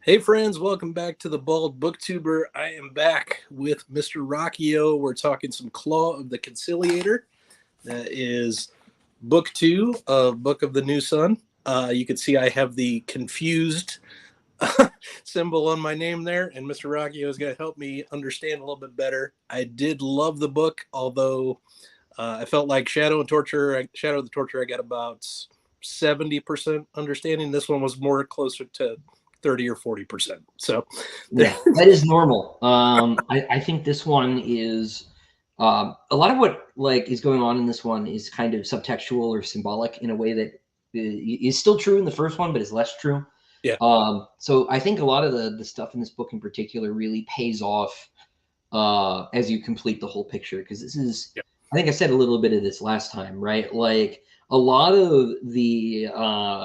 Hey friends, welcome back to the Bald Booktuber. I am back with Mr. Ruocchio. We're talking some Claw of the Conciliator. That is book 2 of Book of the New Sun. You can see I have the confused symbol on my name there, and Mr. Ruocchio is going to help me understand a little bit better. I did love the book, although I felt like Shadow of the Torture, I got about 70% understanding. This one was more closer to 30 or 40%. So yeah, that is normal. I think this one is a lot of what is going on in this one is kind of subtextual or symbolic in a way that is still true in the first one, but is less true. Yeah. So I think a lot of the stuff in this book in particular really pays off as you complete the whole picture, because this is, Yeah. I think I said a little bit of this last time, right? Like a lot of the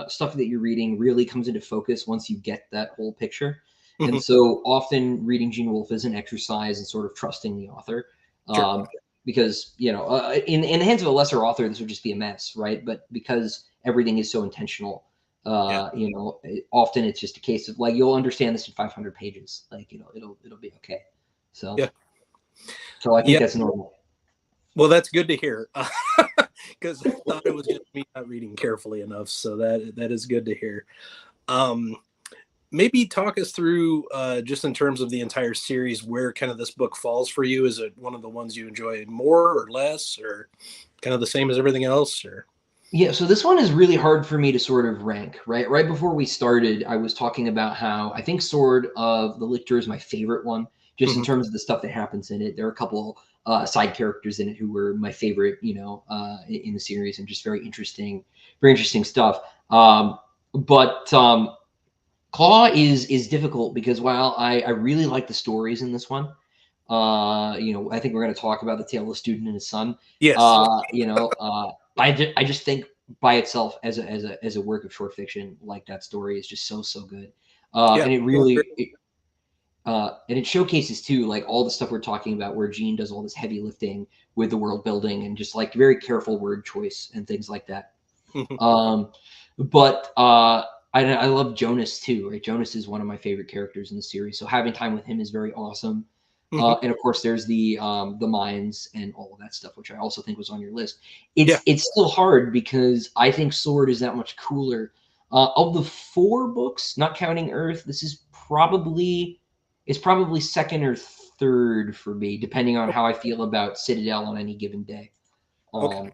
stuff that you're reading really comes into focus once you get that whole picture. And so often reading Gene Wolfe is an exercise in sort of trusting the author. Sure. Because, in the hands of a lesser author, this would just be a mess, right? But because everything is so intentional, Yeah. often it's just a case of like, you'll understand this in 500 pages. Like, it'll be okay. So, Yeah. so I think Yeah. that's normal. Well, that's good to hear, because I thought it was just me not reading carefully enough. So that is good to hear. Maybe talk us through, just in terms of the entire series, where kind of this book falls for you. Is it one of the ones you enjoy more or less, or kind of the same as everything else? Or Yeah, so this one is really hard for me to sort of rank, right? Right before we started, I was talking about how I think Sword of the Lictor is my favorite one, just in terms of the stuff that happens in it. There are a couple side characters in it who were my favorite, in the series, and just very interesting stuff. But Claw is difficult because while I really like the stories in this one, I think we're going to talk about the tale of a student and his son. yes. I just think by itself as a work of short fiction, like that story is just so good. Yeah. And it really and it showcases too, like all the stuff we're talking about, where Gene does all this heavy lifting with the world building and just like very careful word choice and things like that. But I love Jonas too, right? Jonas is one of my favorite characters in the series, so having time with him is very awesome. And of course, there's the mines and all of that stuff, which I also think was on your list. Yeah. It's still hard because I think Sword is that much cooler. Of the 4 books, not counting Earth, this is probably second or third for me, depending on how I feel about Citadel on any given day. Okay.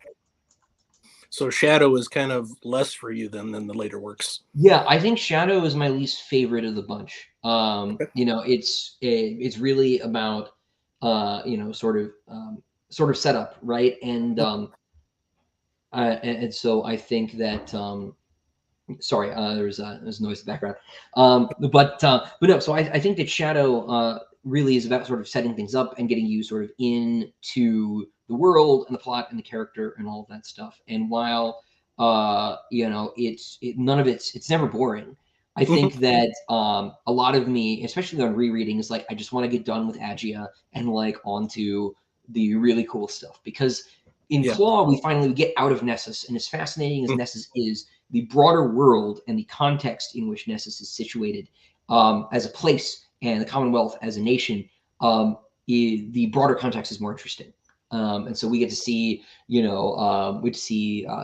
So Shadow is kind of less for you than the later works. Yeah, I think Shadow is my least favorite of the bunch. Okay. It's really about sort of setup, right? And so I think that sorry, there's noise in the background. But no, so I think that Shadow really is about sort of setting things up and getting you sort of into the world and the plot and the character and all of that stuff. And while none of it's never boring. I think that a lot of me, especially on rereading, is like I just want to get done with Agia and like onto the really cool stuff, because in Yeah. Claw we finally get out of Nessus, and as fascinating as Nessus is, the broader world and the context in which Nessus is situated as a place and the Commonwealth as a nation, the broader context is more interesting. And so we get to see,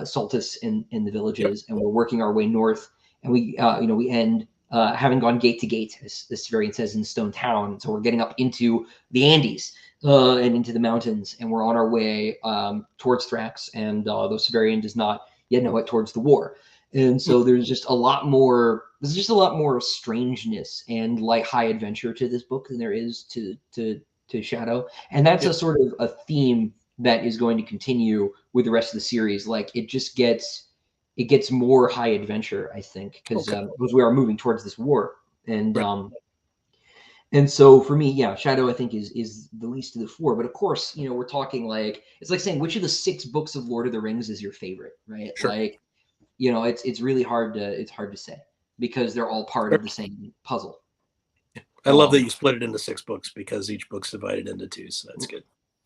Saltus in the villages, and we're working our way north, and we end having gone gate to gate, as the Severian says in the Stone Town. So we're getting up into the Andes and into the mountains, and we're on our way towards Thrax, and though Severian does not yet know it, towards the war. And so there's just a lot more strangeness and like high adventure to this book than there is to Shadow. And that's Yeah. a sort of a theme that is going to continue with the rest of the series. Like it gets more high adventure, I think, because we are moving towards this war. And Right. and so for me, yeah, Shadow I think is the least of the 4. But of course, we're talking like, it's like saying which of the 6 books of Lord of the Rings is your favorite, right? Sure. Like, it's really hard to say, because they're all part of the same puzzle. I love that you split it into 6 books, because each book's divided into 2, so that's good.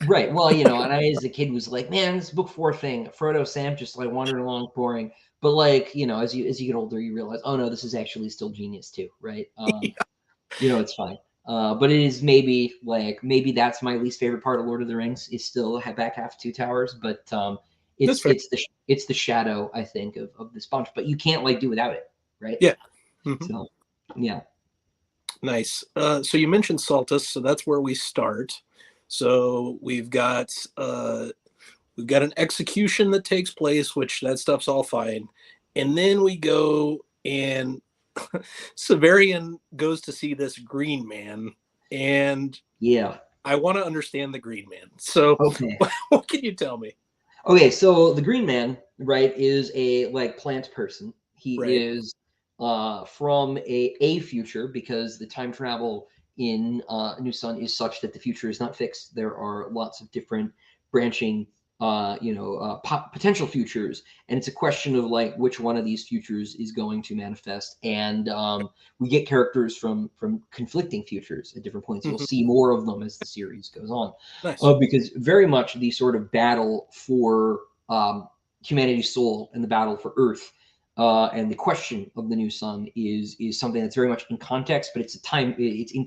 Right. Well, and I as a kid was like, man, this book 4 thing, Frodo, Sam just like wandering along, boring. But like, as you get older, you realize, oh no, this is actually still genius too, right? It's fine. But it is maybe that's my least favorite part of Lord of the Rings is still back half Two Towers, but That's fair. it's the shadow, I think, of this bunch. But you can't do without it, right? Yeah. Mhm. So yeah. Nice. So you mentioned Saltus, so that's where we start. So we've got an execution that takes place, which that stuff's all fine, and then we go and Severian goes to see this Green Man, and Yeah. I want to understand the Green Man. So Okay. what can you tell me? Okay, so the Green Man, right, is a plant person. He Right. is from a future because the time travel in New Sun is such that the future is not fixed. There are lots of different branching potential futures, and it's a question of which one of these futures is going to manifest. And we get characters from conflicting futures at different points. You'll Mhm. see more of them as the series goes on, Nice. because very much the sort of battle for humanity's soul and the battle for Earth, and the question of the new sun is something that's very much in context, but it's in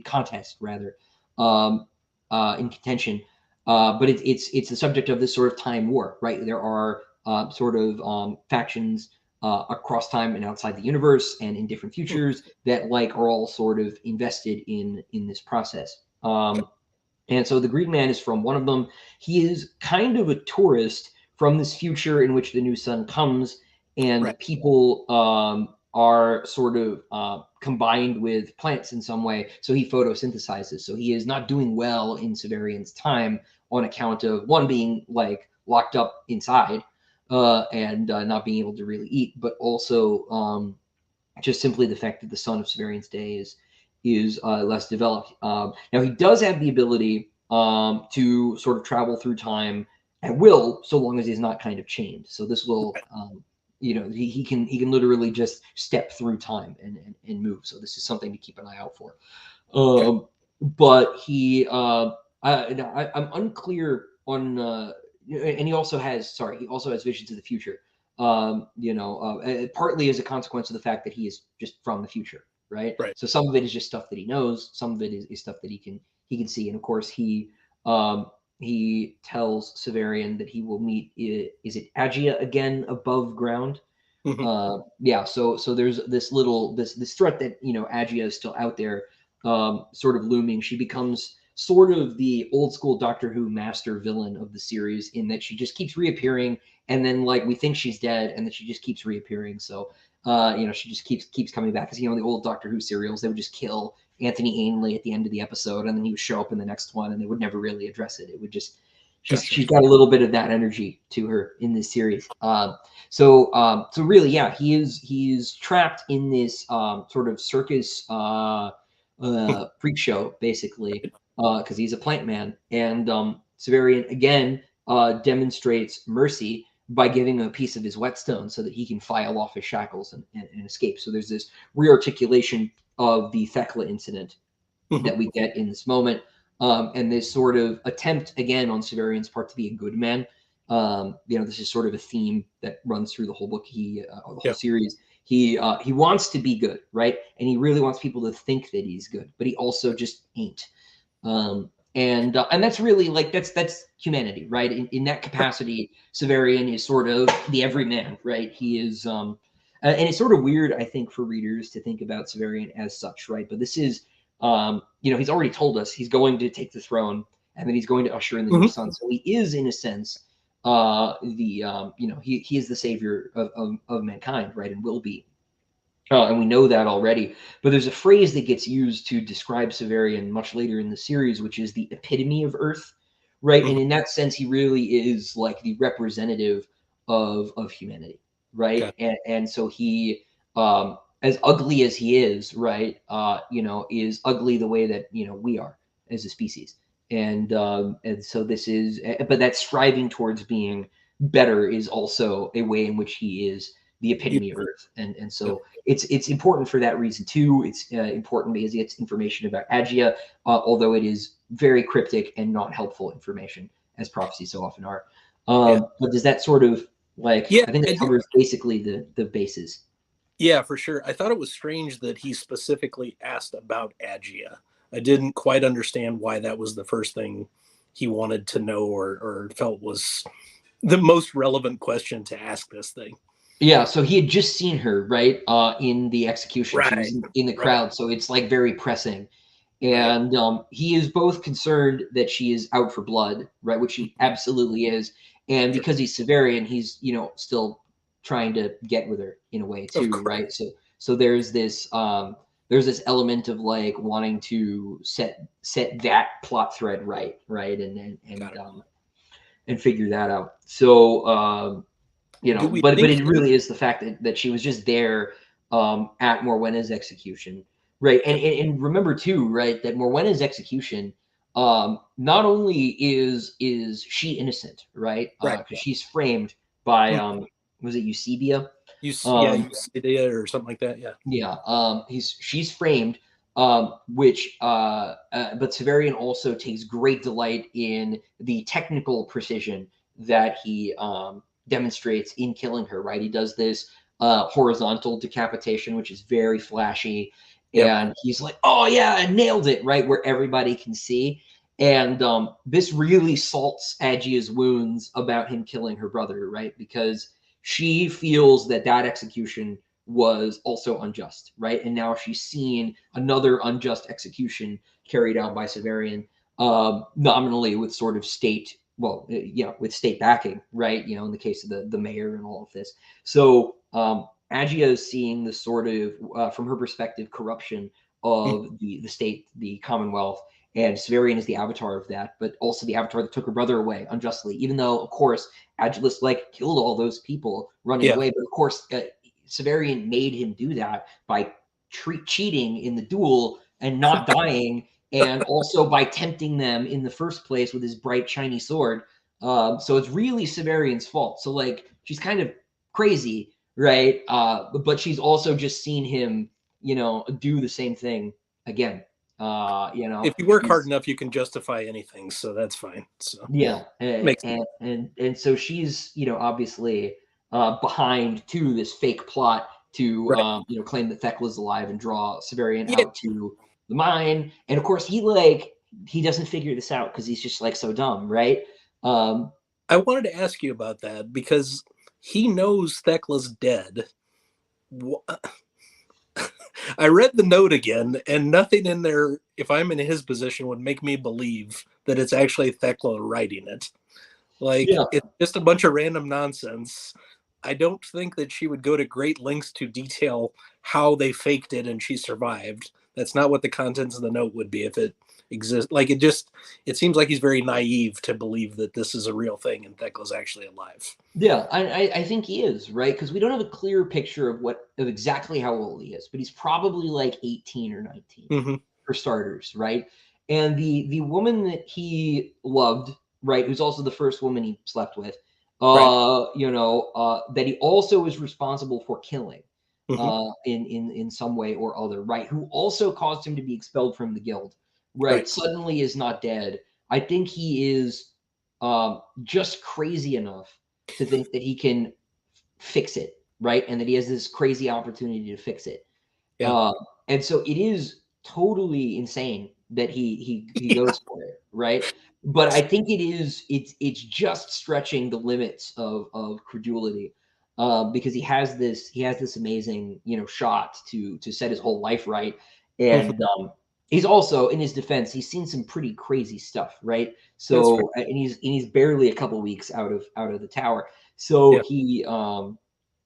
contest rather, in contention. But it's the subject of this sort of time war, right? There are sort of factions across time and outside the universe and in different Hmm. futures that are all sort of invested in this process. And so the Green Man is from one of them. He is kind of a tourist from this future in which the new sun comes, Right. and people are sort of combined with plants in some way. So he photosynthesizes. So he is not doing well in Severian's time on account of one being locked up inside, and not being able to really eat, but also just simply the fact that the sun of Severian's day is less developed. Now he does have the ability to sort of travel through time at will, so long as he's not kind of chained. So this will, he can literally just step through time and move. So this is something to keep an eye out for. Okay. But I'm unclear on. And he also has visions of the future. Partly as a consequence of the fact that he is just from the future, right? Right. So some of it is just stuff that he knows, some of it is stuff that he can see, and of course he tells Severian that he will meet, is it Agia again above ground? Hmm. Yeah, so there's this threat that Agia is still out there, sort of looming. She becomes sort of the old school Doctor Who master villain of the series in that she just keeps reappearing, and then we think she's dead, and then she just keeps reappearing. So she just keeps coming back. Because the old Doctor Who serials, they would just kill Anthony Ainley at the end of the episode, and then he would show up in the next one, and they would never really address it. It would just Gotcha. she's got a little bit of that energy to her in this series. So really, yeah, he's trapped in this sort of circus freak show, basically, because he's a plant man. And Severian again demonstrates mercy by giving him a piece of his whetstone so that he can file off his shackles and escape. So there's this rearticulation of the Thecla incident Hmm. that we get in this moment, and this sort of attempt again on Severian's part to be a good man. This is sort of a theme that runs through the whole book, the whole Yeah. series. He wants to be good, right? And he really wants people to think that he's good, but he also just ain't. And that's really that's humanity, right? In that capacity, Severian is sort of the everyman, right? He is, and it's sort of weird, I think, for readers to think about Severian as such, right? But this is, he's already told us he's going to take the throne, and then he's going to usher in the new Hmm. sun. So he is, in a sense, he is the savior of mankind, right? And will be. And we know that already. But there's a phrase that gets used to describe Severian much later in the series, which is the epitome of Earth, right? Hmm. And in that sense, he really is the representative of humanity, right? Got And so he, as ugly as he is, right, is ugly the way that we are as a species. And so this is, but that striving towards being better is also a way in which he is the you. epitome of Earth. And Yeah. so it's important for that reason too. It's important because he gets information about Agia, although it is very cryptic and not helpful information, as prophecies so often are. Yeah. But does that sort of Like, Yeah, I think that covers basically the bases. yeah, for sure. I thought it was strange that he specifically asked about Agia. I didn't quite understand why that was the first thing he wanted to know or felt was the most relevant question to ask this thing. Yeah, so he had just seen her, right, in the execution. She was Right, in the right, crowd, so it's like very pressing. right. And he is both concerned that she is out for blood, right, which she Mhm. absolutely is, and Sure. because he's Severian, he's still trying to get with her in a way Of too, course. right? So there's this element of like wanting to set that plot thread right, right, Got it. and figure that out. So Do we but think it really is the fact that she was just there at Morwenna's execution, right? And remember too, right, that Morwenna's execution, not only is she innocent, right, right? because she's framed by Mm. was it Eusebia? Yeah, Um, you see data or something like that. Yeah. yeah, she's framed, but Severian also takes great delight in the technical precision that he demonstrates in killing her. Right, he does this horizontal decapitation, which is very flashy, Yep. and he's like, "Oh yeah, I nailed it!" Right, where everybody can see. And this really salts Agia's wounds about him killing her brother, right? Because she feels that execution was also unjust, right? And now she's seen another unjust execution carried out by Severian, nominally with sort of state, with state backing, right? In the case of the mayor and all of this. So Agia is seeing the sort of, from her perspective, corruption Mhm. of the state, the Commonwealth, and Severian is the avatar of that, but also the avatar that took her brother away unjustly. Even though, of course, Agilus like killed all those people running Yeah. away, but of course, Severian made him do that by cheating in the duel and not dying, and also by tempting them in the first place with his bright shiny sword. So it's really Severian's fault. So like she's kind of crazy, right? But she's also just seen him, do the same thing again. If you work hard She's enough, you can justify anything. So that's fine. So yeah, makes and so she's obviously behind to this fake plot to right. claim that Thecla's alive and draw Severian Yeah. out to the mine, and of course he doesn't figure this out because he's just like so dumb, right? Um, I wanted to ask you about that because he knows Thecla's dead. I read the note again, and nothing in there, if I'm in his position, would make me believe that it's actually Thecla writing it. Like, yeah, it's just a bunch of random nonsense. I don't think that she would go to great lengths to detail how they faked it and she survived. That's not what the contents of the note would be if it exists. Like, it seems like he's very naive to believe that this is a real thing and Thecla's actually alive. yeah, I think he is right because we don't have a clear picture of exactly how old he is, but he's probably like 18 or 19. Mm-hmm. For starters, right? And the woman that he loved, right, who's also the first woman he slept with, Right. that he also is responsible for killing, Mm-hmm. in some way or other, right? Who also caused him to be expelled from the guild, right? Right. Suddenly is not dead. I think he is just crazy enough to think that he can fix it, right? And that he has this crazy opportunity to fix it. Yeah. Uh, and so it is totally insane that he Yeah. goes for it, right? But I think it's just stretching the limits of credulity, because he has this amazing shot to set his whole life right, Mm-hmm. and he's also in his defense he's seen some pretty crazy stuff, right? That's fair. So and he's barely a couple weeks out of the tower, Yeah. so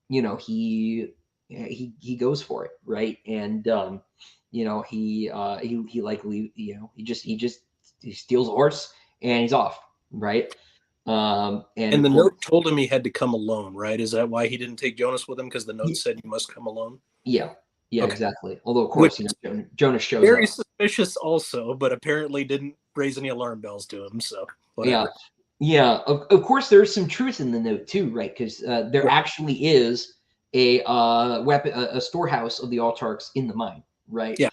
you know he goes for it, right? And he likely he steals a horse and he's off, right? And And of the course, note told him he had to come alone, right? Is that why he didn't take Jonas with him? Because the note y- said you must come alone? yeah, yeah, Okay. exactly. Although of Which course, is Jonas shows very up. suspicious also, but apparently didn't raise any alarm bells to him. So Yeah, whatever. yeah. Of course, there's some truth in the note too, right? Because there Right. actually is a storehouse of the autarchs in the mine, right? Yeah.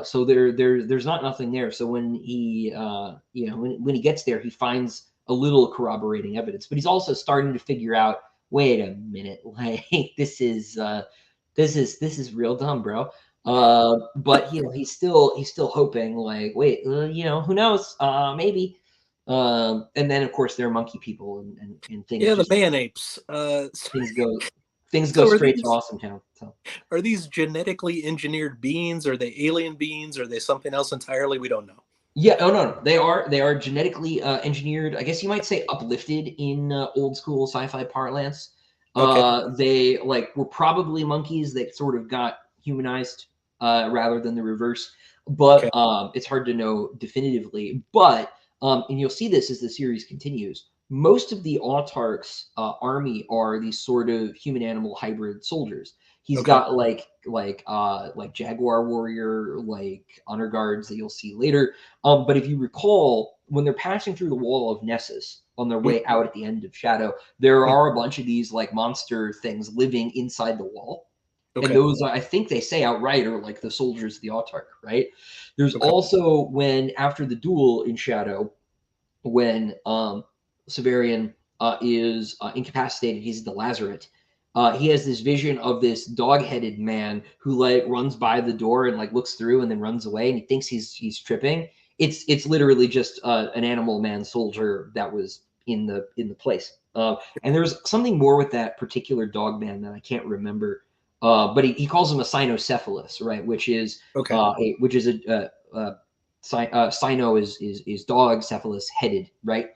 So there's not nothing there. So when he when he gets there, he finds a little corroborating evidence, but he's also starting to figure out wait a minute, like this is real dumb, bro. But he's still hoping, like, wait, who knows? Maybe. And then of course there are monkey people, and things Yeah, the just man-apes. things go things go So straight to Awesome Town. So are these genetically engineered beings? Are they alien beings? Are they something else entirely? We don't know. yeah, oh no, they are genetically engineered. I guess you might say uplifted in old school sci-fi parlance. Okay. They were probably monkeys that sort of got humanized rather than the reverse, Okay. but it's hard to know definitively. But and you'll see this as the series continues. Most of the autarch's army are these sort of human animal hybrid soldiers. He's Okay. got like jaguar warrior, like honor guards that you'll see later. But if you recall, when they're passing through the wall of Nessus on their Mm, way out at the end of Shadow, there mm, are a bunch of these like monster things living inside the wall. And okay. those, I think they say outright, are like the soldiers of the autarch, right? There's Okay. also when after the duel in Shadow, when Severian is incapacitated, he's the Lazaret. He has this vision of this dog-headed man who like runs by the door and like looks through and then runs away, and he thinks he's tripping. It's literally just an animal man soldier that was in the place. And there's something more with that particular dog man that I can't remember. But he calls him a cynocephalus, right? Which is Okay. cyno is dog, cephalus headed, right?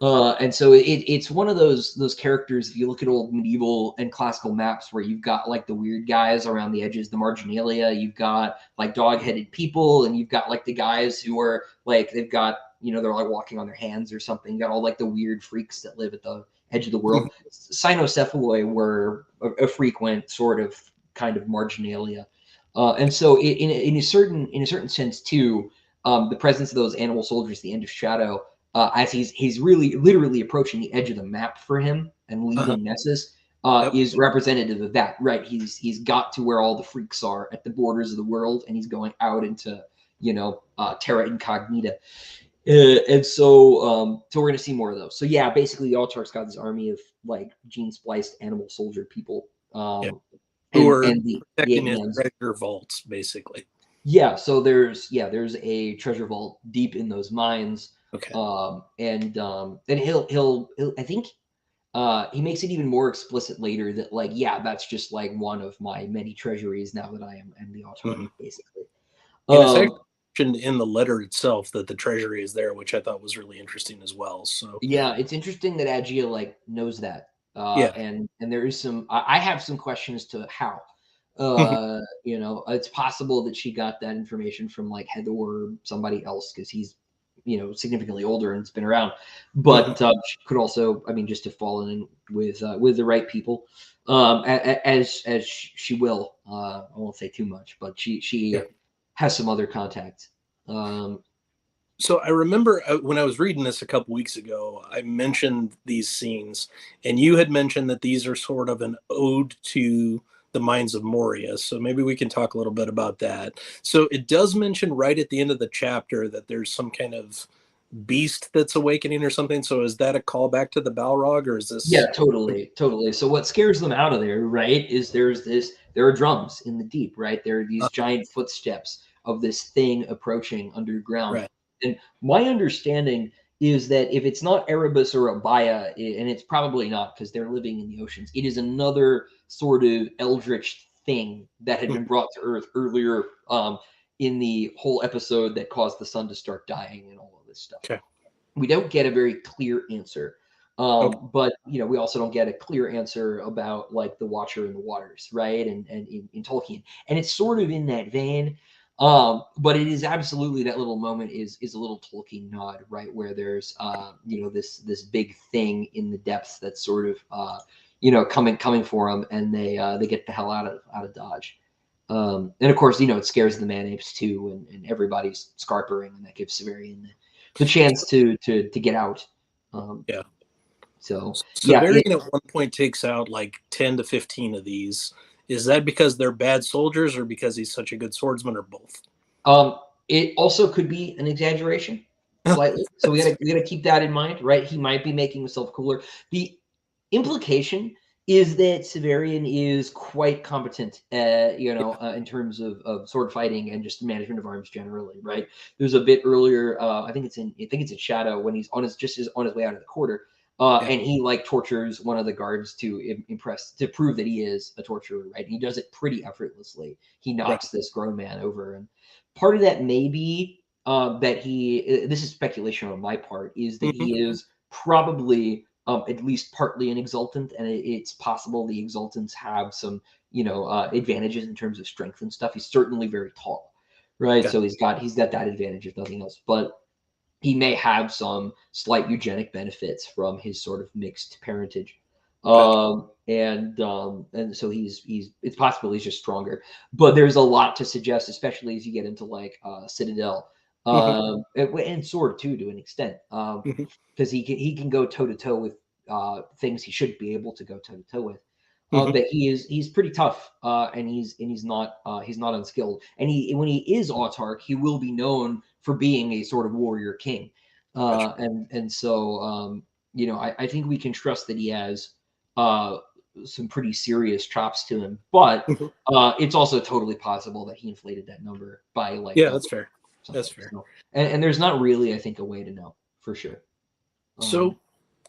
And so it's one of those characters. If you look at old medieval and classical maps, where you've got like the weird guys around the edges, the marginalia, you've got like dog-headed people, and you've got like the guys who are like they've got they're like walking on their hands or something. You got all like the weird freaks that live at the edge of the world. Mhm. Cynocephaloi were a frequent sort of kind of marginalia, and so in a certain sense too, the presence of those animal soldiers at the end of Shadow, as he's really literally approaching the edge of the map for him and Uh-huh. leaving Nessus, Yep. is representative of that, right? He's got to where all the freaks are at the borders of the world, and he's going out into terra incognita. And so we're gonna see more of those. So yeah, basically the Autarch's got this army of like gene spliced animal soldier people, Yeah. um, Who and are and the protecting his AEMs. treasure vaults, basically. Yeah, so there's a treasure vault deep in those mines, Okay. and he'll I think he makes it even more explicit later that like yeah, that's just like one of my many treasuries now that I am the autarch, Hmm. basically. And it's actually Um, mentioned in the letter itself that the treasury is there, which I thought was really interesting as well. So yeah, it's interesting that Agia like knows that, yeah. and there is some. I have some questions to how. Mhm. It's possible that she got that information from like Heather or somebody else because he's, significantly older and it's been around. Mhm. But she could also, I mean, just have fallen in with the right people, as she will. I won't say too much, but she Yeah. has some other contacts. Um, So I remember when I was reading this a couple weeks ago, I mentioned these scenes, and you had mentioned that these are sort of an ode to the mines of Moria. So maybe we can talk a little bit about that. So it does mention right at the end of the chapter that there's some kind of beast that's awakening or something. So is that a callback to the Balrog, or is Yeah, this? totally, totally. So what scares them out of there, right, is there are drums in the deep, right? There are these giant footsteps of this thing approaching underground. Right. And my understanding is that if it's not Erebus or Abaya, and it's probably not because they're living in the oceans, it is another sort of eldritch thing that had Mm. been brought to Earth earlier, in the whole episode that caused the sun to start dying and all of this stuff. Okay. We don't get a very clear answer. Okay. But we also don't get a clear answer about like the Watcher in the Waters, right? And in Tolkien, and it's sort of in that vein. But it is absolutely that little moment is a little Tolkien nod, right? Where there's this big thing in the depths that's sort of coming for them, and they get the hell out of Dodge. And of course, it scares the man-apes too, and everybody's scarpering, and that gives Severian the chance to get out. Um, Yeah. so yeah, Severian at one point takes out like 10 to 15 of these. Is that because they're bad soldiers or because he's such a good swordsman or both? um, it also could be an exaggeration slightly. So we That's gotta we gotta keep that in mind, right? He might be making himself cooler. The implication is that Severian is quite competent, Yeah. in terms of sword fighting and just management of arms generally, right? There's a bit earlier, I think it's in Shadow when he's on his way out of the quarter, Yeah. and he like tortures one of the guards to impress to prove that he is a torturer, right? He does it pretty effortlessly. He Right. knocks this grown man over, and part of that may be that this is speculation on my part, is that Hmm. he is probably at least partly an exultant, and it's possible the exultants have some, advantages in terms of strength and stuff. He's certainly very tall, right? Got So he's got that advantage if nothing else. But he may have some slight eugenic benefits from his sort of mixed parentage. gotcha. And so he's it's possible he's just stronger. But there's a lot to suggest, especially as you get into like Citadel, Hmm. and Sword too, to an extent, Hmm. because he can go toe to toe with things he should be able to go toe to toe with. Hmm. But he's pretty tough, and he's not unskilled. And when he is autarch, he will be known for being a sort of warrior king. Gotcha. And so I think we can trust that he has uh, some pretty serious chops to him. But Mhm. it's also totally possible that he inflated that number by like Yeah, double that's fair. That's something. fair. So and there's not really, I think, a way to know for sure. So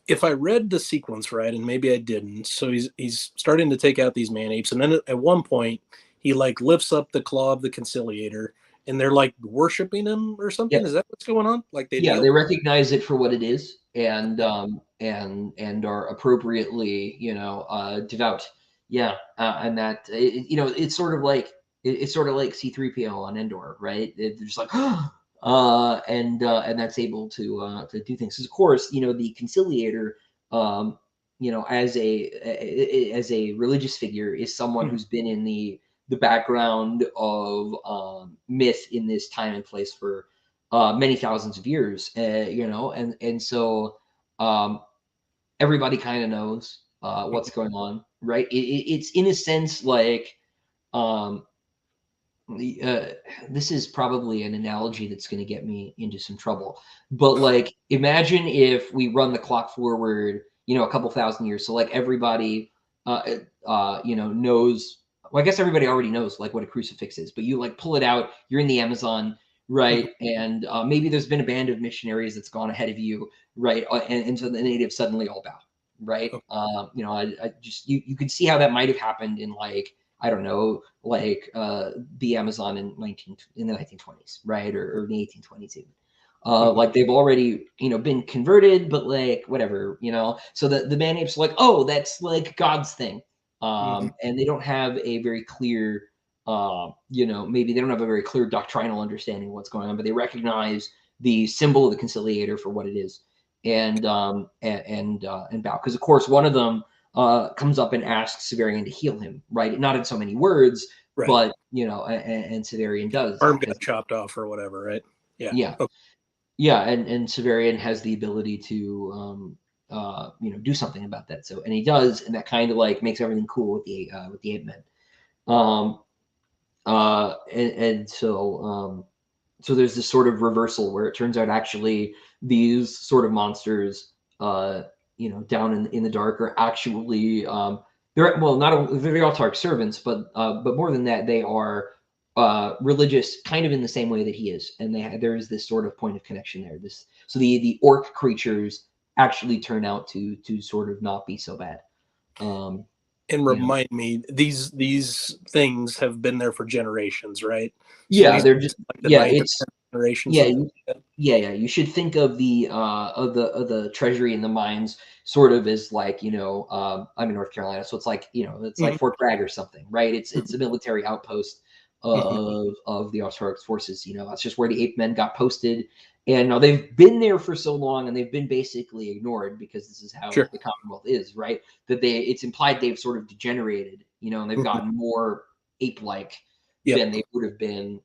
if I read the sequence right, and maybe I didn't, so he's starting to take out these man apes, and then at one point he like lifts up the claw of the Conciliator, and they're like worshiping him or something. Yep. Is that what's going on? Like they Yeah, kneel? they recognize it for what it is, Okay. and are appropriately, devout. Yeah, and that it's sort of like C-3PO on Endor, right? They're just like, and that's able to do things. 'Cause of course, the Conciliator, um, as a religious figure, is someone Mhm. who's been in the background of myth in this time and place for many thousands of years, and so um, everybody kind of knows what's Mhm. going on, right? It's in a sense like um, the, this is probably an analogy that's going to get me into some trouble, but like imagine if we run the clock forward, a couple thousand years, so like everybody, knows. Well, I guess everybody already knows like what a crucifix is, but you like pull it out, you're in the Amazon, Mhm. right? And maybe there's been a band of missionaries that's gone ahead of you, right? And so the natives suddenly all bow, right? Oh, I just you can see how that might have happened in like, I don't know, like the Amazon in the 1920s, right, or the 1820s even. mhm. Like they've already been converted, but like whatever. So the man apes are like, oh, that's like God's thing, Mhm. and they don't have a very clear, maybe they don't have a very clear doctrinal understanding of what's going on, but they recognize the symbol of the conciliator for what it is, and bow, because of course one of them comes up and asks Severian to heal him, right? Not in so many words, Right. but and Severian does Arm has, got chopped off or whatever, right? Yeah. yeah, Oh, yeah, and Severian has the ability to do something about that. So and he does, and that kind of like makes everything cool with the ape men. Um, and so there's this sort of reversal where it turns out actually these sort of monsters, down in the dark are actually they're well not they're the autarch servants, but more than that, they are religious, kind of in the same way that he is, and there is this sort of point of connection there. So the orc creatures actually turn out to sort of not be so bad. Um, and you know, remind me, these things have been there for generations, right? So yeah, these they're just like the yeah, ninth or it's tenth generation, yeah, something like that. yeah. You should think of the treasury and the mines sort of as like, I'm in North Carolina, so it's like Mhm. Fort Bragg or something, right? It's Mhm. a military outpost Mhm. of the Autarch's forces. That's just where the ape men got posted, and now they've been there for so long, and they've been basically ignored because this is how Sure. the Commonwealth is, right? That it's implied they've sort of degenerated, and they've Mhm. gotten more ape-like Yep. than they would have been,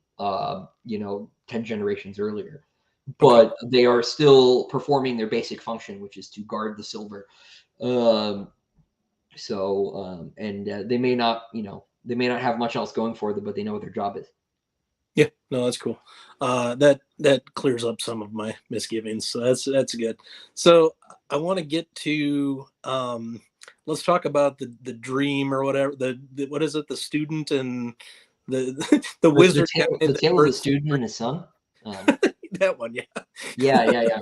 10 generations earlier. Okay. But they are still performing their basic function, which is to guard the silver. Um, and they may not have much else going for them, but they know what their job is. Yeah. No, that's cool. That clears up some of my misgivings. So that's good. So I want to get to let's talk about the dream or whatever. The what is it? The student and the the wizard. The tale of the student and his son. That one, yeah. Yeah.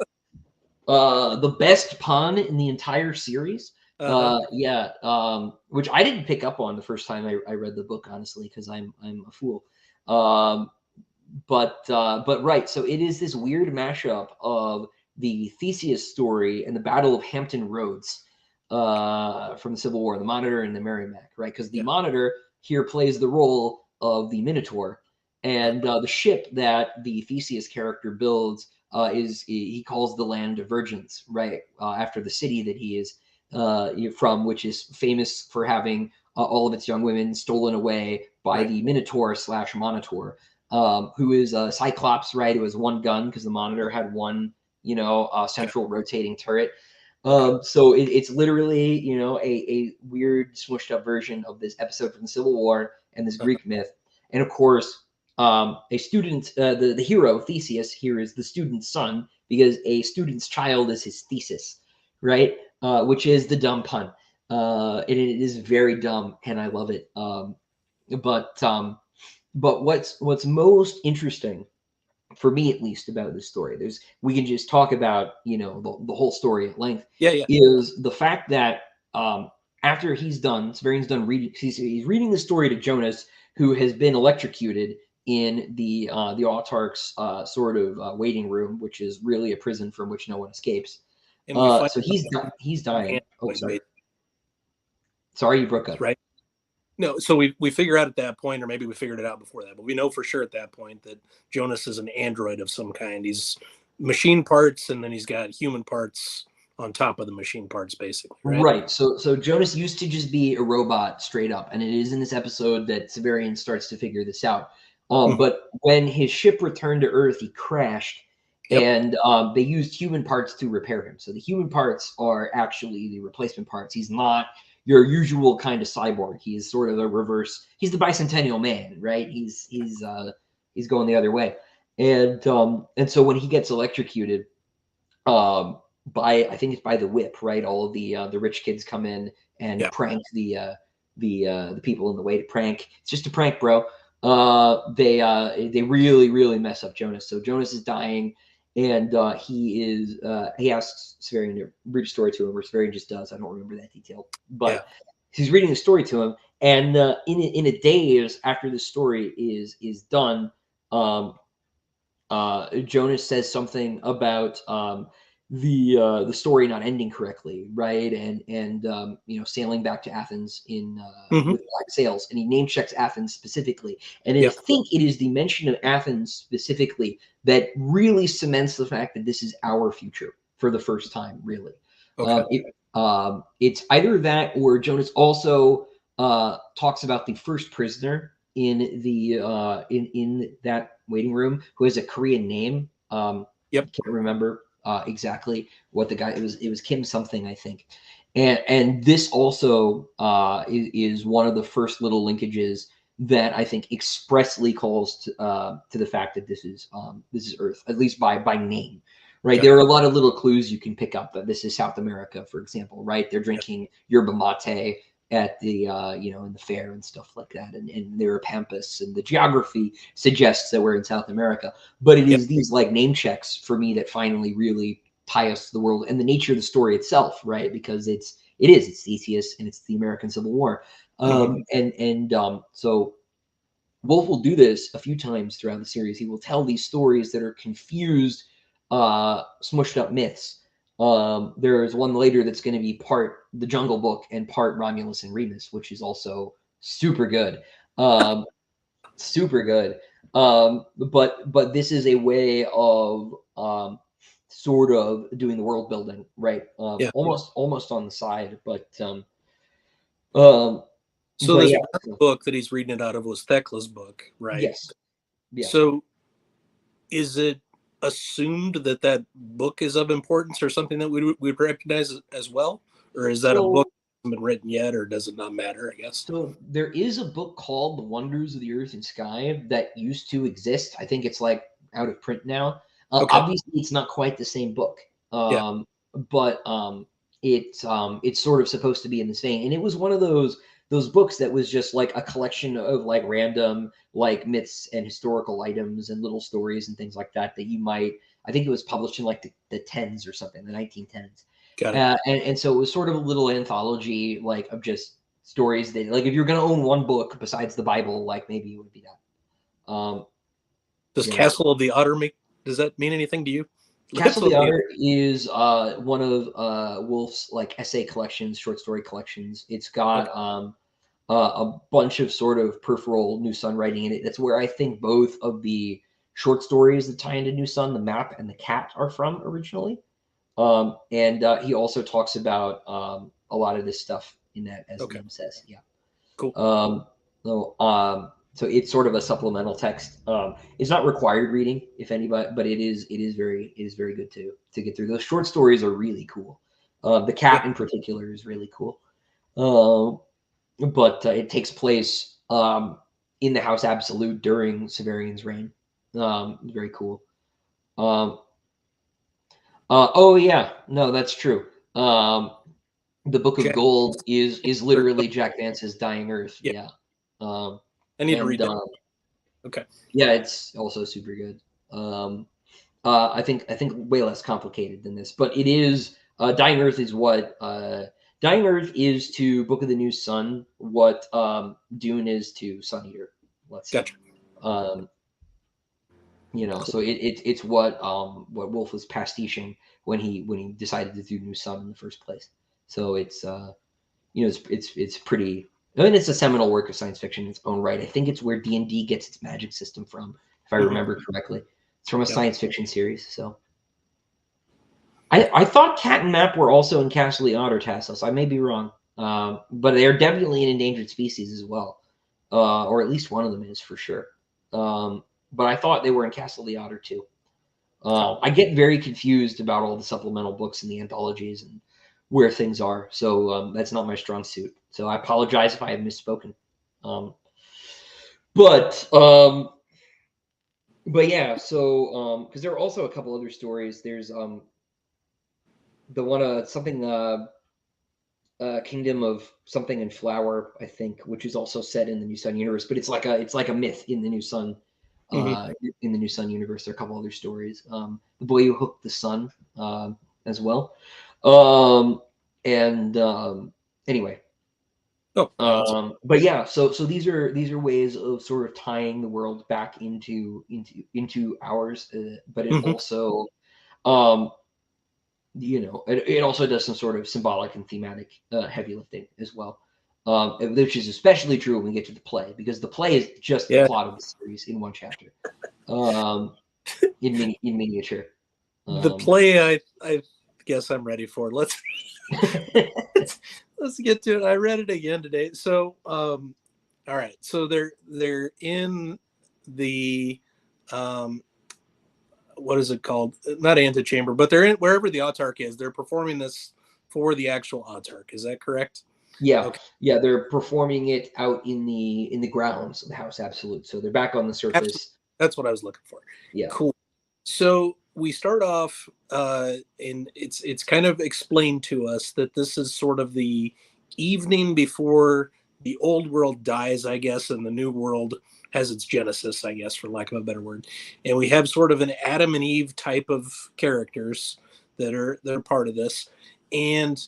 The best pun in the entire series. Yeah. Which I didn't pick up on the first time I read the book, honestly, because I'm a fool. But right. So it is this weird mashup of the Theseus story and the Battle of Hampton Roads from the Civil War, the Monitor and the Merrimac, right? Because the Yeah. Monitor here plays the role of the Minotaur, and the ship that the Theseus character builds is he calls the Land of Virgins, right? After the city that he is from, which is famous for having all of its young women stolen away by the Minotaur / Monitor, who is a Cyclops, right? It was one gun because the Monitor had one, central rotating turret. So it's literally, a weird smushed up version of this episode from the Civil War and this Greek myth. And of course, a student, the hero Theseus here is the student's son because a student's child is his thesis, right? Which is the dumb pun. And it is very dumb, and I love it. But what's most interesting for me, at least, about this story, we can just talk about the whole story at length. Yeah. Is the fact that after Severian's done reading, he's reading the story to Jonas, who has been electrocuted in the autarch's sort of waiting room, which is really a prison from which no one escapes. So he's dying. Oh, sorry. Sorry, you broke up. Right. No, so we figure out at that point, or maybe we figured it out before that, but we know for sure at that point that Jonas is an android of some kind. He's machine parts, and then he's got human parts on top of the machine parts, basically. Right. So Jonas used to just be a robot straight up, and it is in this episode that Severian starts to figure this out. But when his ship returned to Earth, he crashed, and they used human parts to repair him. So the human parts are actually the replacement parts. He's not your usual kind of cyborg. He's sort of a reverse. He's the bicentennial man, right? He's going the other way, and so when he gets electrocuted, I think it's by the whip, right? All of the rich kids come in and prank the people in the way to prank. It's just a prank, bro. They really mess up Jonas. So Jonas is dying, and he asks Severian to read a story to him, or Severian just does. I don't remember that detail, but he's reading a story to him, and in a daze after the story is done, Jonas says something about the story not ending correctly, right? And sailing back to Athens in with black sails, and he name checks Athens specifically. And I think it is the mention of Athens specifically that really cements the fact that this is our future for the first time, really. It's either that, or Jonas also talks about the first prisoner in the in that waiting room who has a Korean name. Can't remember exactly what the guy, it was Kim something, I think. And this also is one of the first little linkages that I think expressly calls to the fact that this is Earth, at least by name, right? There are a lot of little clues you can pick up that this is South America, for example, right? They're drinking yerba mate at the in the fair and stuff like that, and there are pampas, and the geography suggests that we're in South America. But it is these like name checks for me that finally really tie us to the world and the nature of the story itself, right? Because it's Theseus and it's the American Civil War. So Wolfe will do this a few times throughout the series. He will tell these stories that are confused, smushed up myths. There's one later that's going to be part The Jungle Book and part Romulus and Remus, which is also super good. Super good. But this is a way of sort of doing the world building, right? Almost on the side, but so this book that he's reading it out of was Thecla's book, right? Yes. So is it assumed that book is of importance or something that we'd recognize as well? Or is that a book that hasn't been written yet, or does it not matter, I guess? So there is a book called The Wonders of the Earth and Sky that used to exist. I think it's like out of print now. Obviously, it's not quite the same book. But it's sort of supposed to be in this vein, and it was one of those books that was just like a collection of like random like myths and historical items and little stories and things like that that you might. I think it was published in like the tens or something, the 1910s. Got it. And so it was sort of a little anthology like of just stories that, like, if you're going to own one book besides the Bible, like maybe it would be that. Does You know, Castle of the Otter does that mean anything to you? Castle of the Otter is one of Wolfe's like essay collections, short story collections. It's got a bunch of sort of peripheral New Sun writing in it. That's where I think both of the short stories that tie into New Sun, the map and the cat, are from originally. And he also talks about a lot of this stuff in that, as Liam says. Yeah. Cool. So it's sort of a supplemental text. It's not required reading, if anybody, but it is very good to get through. Those short stories are really cool. The cat in particular is really cool. But it takes place in the House Absolute during Severian's reign. Very cool. Oh yeah, no, that's true. The Book of Gold is literally Jack Vance's Dying Earth. Yeah. I need to read that. Okay. Yeah, it's also super good. I think way less complicated than this, but it is. Dying Earth is what Dying Earth is to Book of the New Sun what Dune is to Sun Eater. Let's say. Gotcha. You know, so it's what Wolfe was pastiching when he decided to do New Sun in the first place. So it's you know, it's pretty. I mean, it's a seminal work of science fiction in its own right. I think it's where D&D gets its magic system from, if I remember correctly. It's from a science fiction series. So I thought Cat and Map were also in Castle of the Otter Tassos. I may be wrong, but they are definitely an endangered species as well, or at least one of them is for sure. But I thought they were in Castle of the Otter too. I get very confused about all the supplemental books and the anthologies and where things are. So that's not my strong suit. So I apologize if I have misspoken. But yeah, so because there are also a couple other stories. There's the one something Kingdom of Something in Flower, I think, which is also set in the New Sun universe, but it's like a myth in the New Sun. In the New Sun universe, there are a couple other stories. The Boy Who Hooked the Sun, as well. Anyway. But yeah, so these are ways of sort of tying the world back into ours, but it also, you know, it also does some sort of symbolic and thematic heavy lifting as well. Which is especially true when we get to the play, because the play is just the plot of the series in one chapter, in miniature. The play, I guess I'm ready for. Let's get to it. I read it again today. So, all right. So they're in the what is it called? Not antechamber, but they're in wherever the autarch is. They're performing this for the actual autarch. Is that correct? Yeah. Okay. Yeah, they're performing it out in the grounds of the House Absolute. So they're back on the surface. Absolutely. That's what I was looking for. Yeah. Cool. So we start off, and it's kind of explained to us that this is sort of the evening before the old world dies, I guess, and the new world has its genesis, I guess, for lack of a better word. And we have sort of an Adam and Eve type of characters that are part of this. And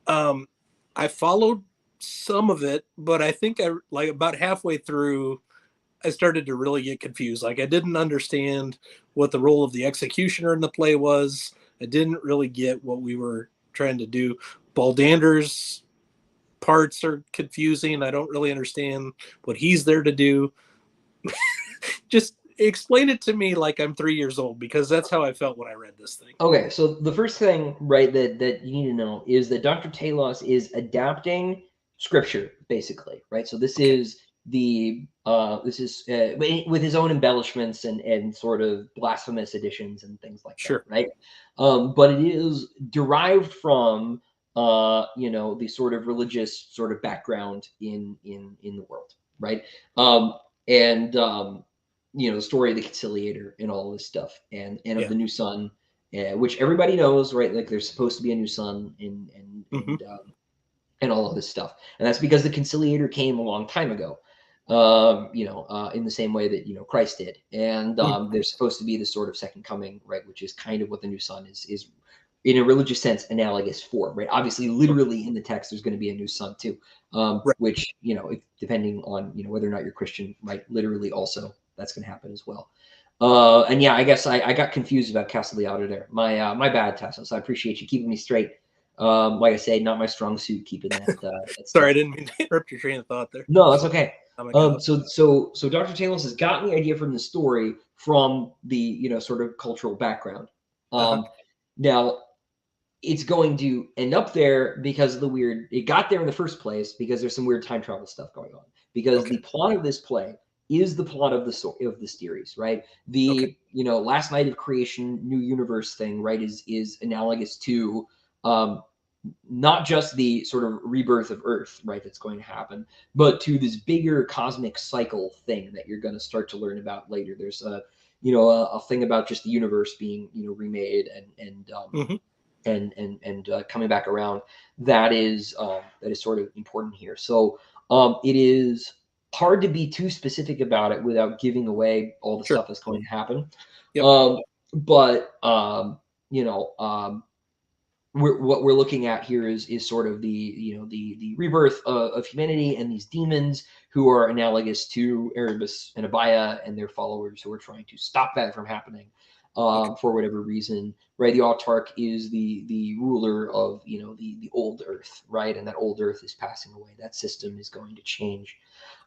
I followed some of it, but I think I like about halfway through, I started to really get confused. Like I didn't understand what the role of the executioner in the play was. I didn't really get what we were trying to do. Baldander's parts are confusing. I don't really understand what he's there to do. Just explain it to me like I'm 3 years old, because that's how I felt when I read this thing. Okay, so the first thing, right, that you need to know is that Dr. Talos is adapting scripture, basically, right? So this is with his own embellishments and sort of blasphemous additions and things like that, right? But it is derived from you know, the sort of religious sort of background in the world, right? You know, the story of the Conciliator and all this stuff, and of the New Sun, which everybody knows, right? Like there's supposed to be a new sun Mm-hmm. and all of this stuff, and that's because the Conciliator came a long time ago. In the same way that Christ did, and there's supposed to be this sort of second coming, right? Which is kind of what the new sun is in a religious sense analogous for, right? Obviously, literally in the text, there's going to be a new sun too, Right. which if, depending on whether or not you're Christian, right? Literally, also that's going to happen as well. And yeah, I guess I got confused about Conciliator there. My bad, Tessa. So I appreciate you keeping me straight. Like I say, not my strong suit keeping that Sorry, I stuff. didn't mean to interrupt your train of thought there. No, that's okay. Comic out. So Dr. Talos has gotten the idea from the story from the sort of cultural background. Uh-huh. Now it's going to end up there because of the weird. It got there in the first place because there's some weird time travel stuff going on. Because Okay. the plot of this play is the plot of the series, right? Okay. The last night of creation, new universe thing, right? Is analogous to um, not just the sort of rebirth of Earth, right, that's going to happen, but to this bigger cosmic cycle thing that you're going to start to learn about later. There's a thing about just the universe being remade Mm-hmm. and coming back around that is sort of important here. So it is hard to be too specific about it without giving away all the Sure. stuff that's going to happen. Yep. But you know what we're looking at here is sort of the rebirth of humanity and these demons who are analogous to Erebus and Abaya and their followers who are trying to stop that from happening Okay. for whatever reason, right? The autarch is the ruler of the old Earth, right? And that old Earth is passing away. That system is going to change,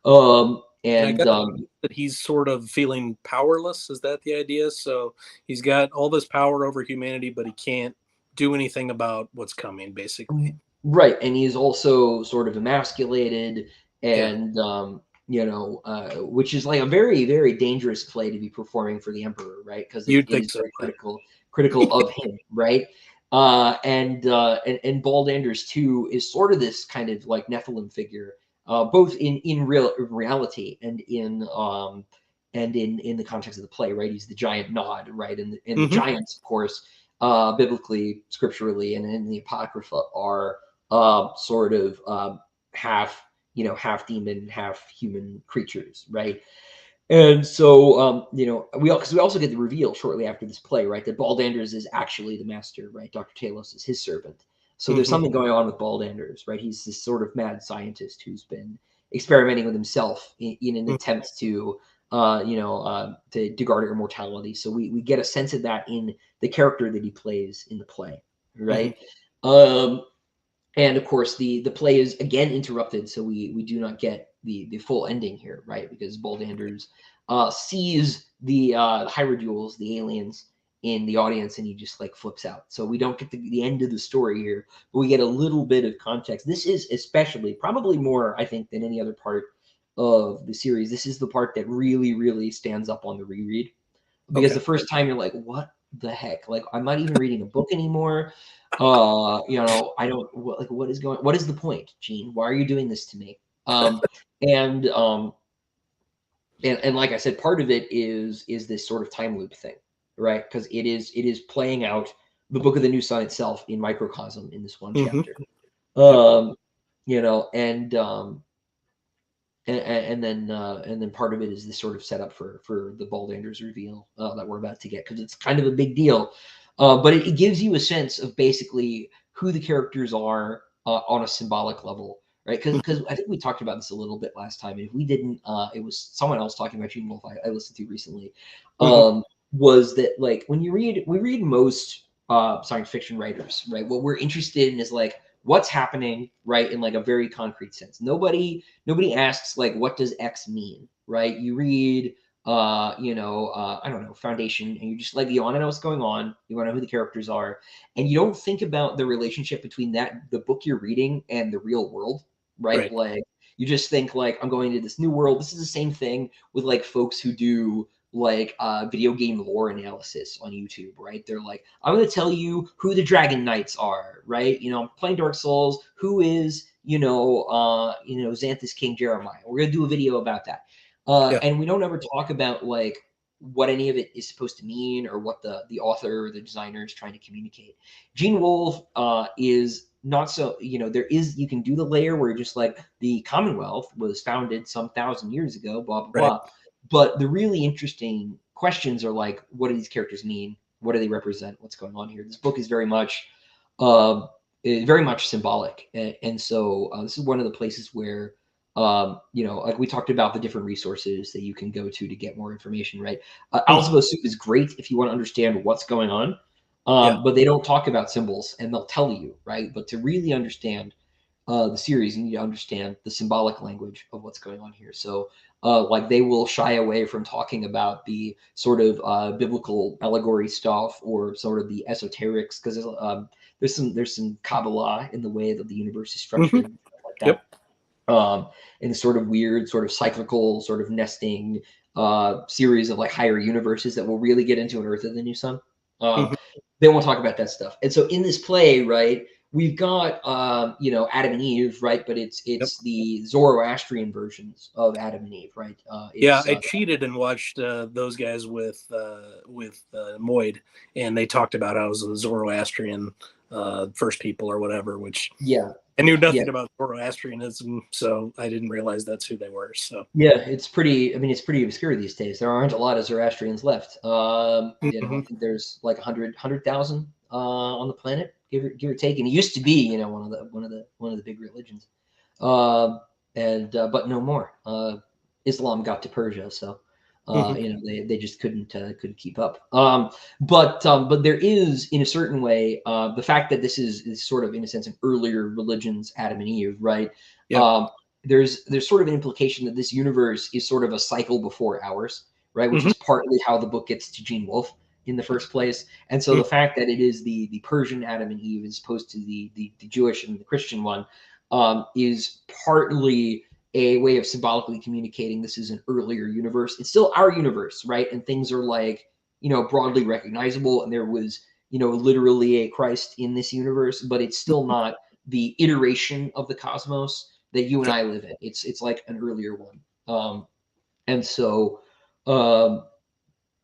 And I and got that he's sort of feeling powerless. Is that the idea? So he's got all this power over humanity, but he can't do anything about what's coming, basically. right, and he's also sort of emasculated, Yeah. and which is like a very, very dangerous play to be performing for the emperor, right? Because it You'd think is so. very critical of him, right? And Baldanders too is sort of this kind of like Nephilim figure, both in reality and in the context of the play, right? He's the giant Nod, right? And the Mm-hmm. giants, of course, biblically, scripturally, and in the Apocrypha are sort of half demon, half human creatures, right? And so, because we also get the reveal shortly after this play, right, that Baldanders is actually the master, right? Dr. Talos is his servant. So there's Mm-hmm. something going on with Baldanders, right? He's this sort of mad scientist who's been experimenting with himself in an attempt to guard immortality. So we get a sense of that in the character that he plays in the play, Mm-hmm. right? Um, and of course the play is again interrupted, so we do not get the full ending here, right? Because Baldanders sees the Hierodules, the aliens, in the audience, and he just like flips out. So we don't get the end of the story here, but we get a little bit of context. This is especially, probably more, I think, than any other part of the series. This is the part that really, really stands up on the reread, because Okay. the first time you're like, what the heck? Like, I'm not even reading a book anymore. What is what is the point, Gene? Why are you doing this to me? And and like I said, part of it is this sort of time loop thing, right? Because it is playing out the book of the new sun itself in microcosm in this one Mm-hmm. chapter. Yep. Um, and and then part of it is this sort of setup for the Baldanders reveal that we're about to get, because it's kind of a big deal, but it gives you a sense of basically who the characters are on a symbolic level, right? Because I think we talked about this a little bit last time, and if we didn't, it was someone else talking about Gene Wolfe I listened to recently. Mm-hmm. Was that like when we read most science fiction writers, right? What we're interested in is like what's happening, right, in like a very concrete sense. Nobody asks like what does X mean, right? You read I don't know, Foundation, and you just like you want to know what's going on, you want to know who the characters are, and you don't think about the relationship between the book you're reading and the real world, right? Right. Like you just think like I'm going to this new world. This is the same thing with like folks who do like video game lore analysis on YouTube, right? They're like, I'm going to tell you who the Dragon Knights are, right? I'm playing Dark Souls. Who is, Xanthus King Jeremiah? We're going to do a video about that. Yeah. And we don't ever talk about like what any of it is supposed to mean or what the author or the designer is trying to communicate. Gene Wolfe is not so, there is, you can do the layer where just like the Commonwealth was founded some 1,000 years ago, blah, blah, Right. blah. But the really interesting questions are like, what do these characters mean? What do they represent? What's going on here? This book is very much symbolic. And so this is one of the places where, like we talked about the different resources that you can go to get more information, right? Alcybo Soup is great if you want to understand what's going on, but they don't talk about symbols and they'll tell you, right? But to really understand the series, you need to understand the symbolic language of what's going on here. So like they will shy away from talking about the sort of biblical allegory stuff or sort of the esoterics, because there's some Kabbalah in the way that the universe is structured, like that. Yep. In the sort of weird, sort of cyclical, sort of nesting series of like higher universes that we'll really get into in Earth of the New Sun. They won't talk about that stuff. And so in this play, right, we've got Adam and Eve, right? But it's the Zoroastrian versions of Adam and Eve, right? I cheated and watched those guys with Moyd, and they talked about how it was a Zoroastrian first people or whatever, which I knew nothing about Zoroastrianism, so I didn't realize that's who they were. So it's pretty obscure these days. There aren't a lot of Zoroastrians left. I think there's like 100,000 on the planet, give or take. And it used to be, one of the big religions. But no more. Islam got to Persia, so they just couldn't keep up. But there is, in a certain way, the fact that this is sort of, in a sense, an earlier religion's Adam and Eve, right? There's sort of an implication that this universe is sort of a cycle before ours, right? Which is partly how the book gets to Gene Wolfe in the first place. And so the fact that it is the Persian Adam and Eve as opposed to the Jewish and the Christian one is partly a way of symbolically communicating this is an earlier universe. It's still our universe, right? And things are like, broadly recognizable. And there was, literally a Christ in this universe, but it's still not the iteration of the cosmos that you and I live in. It's like an earlier one. And so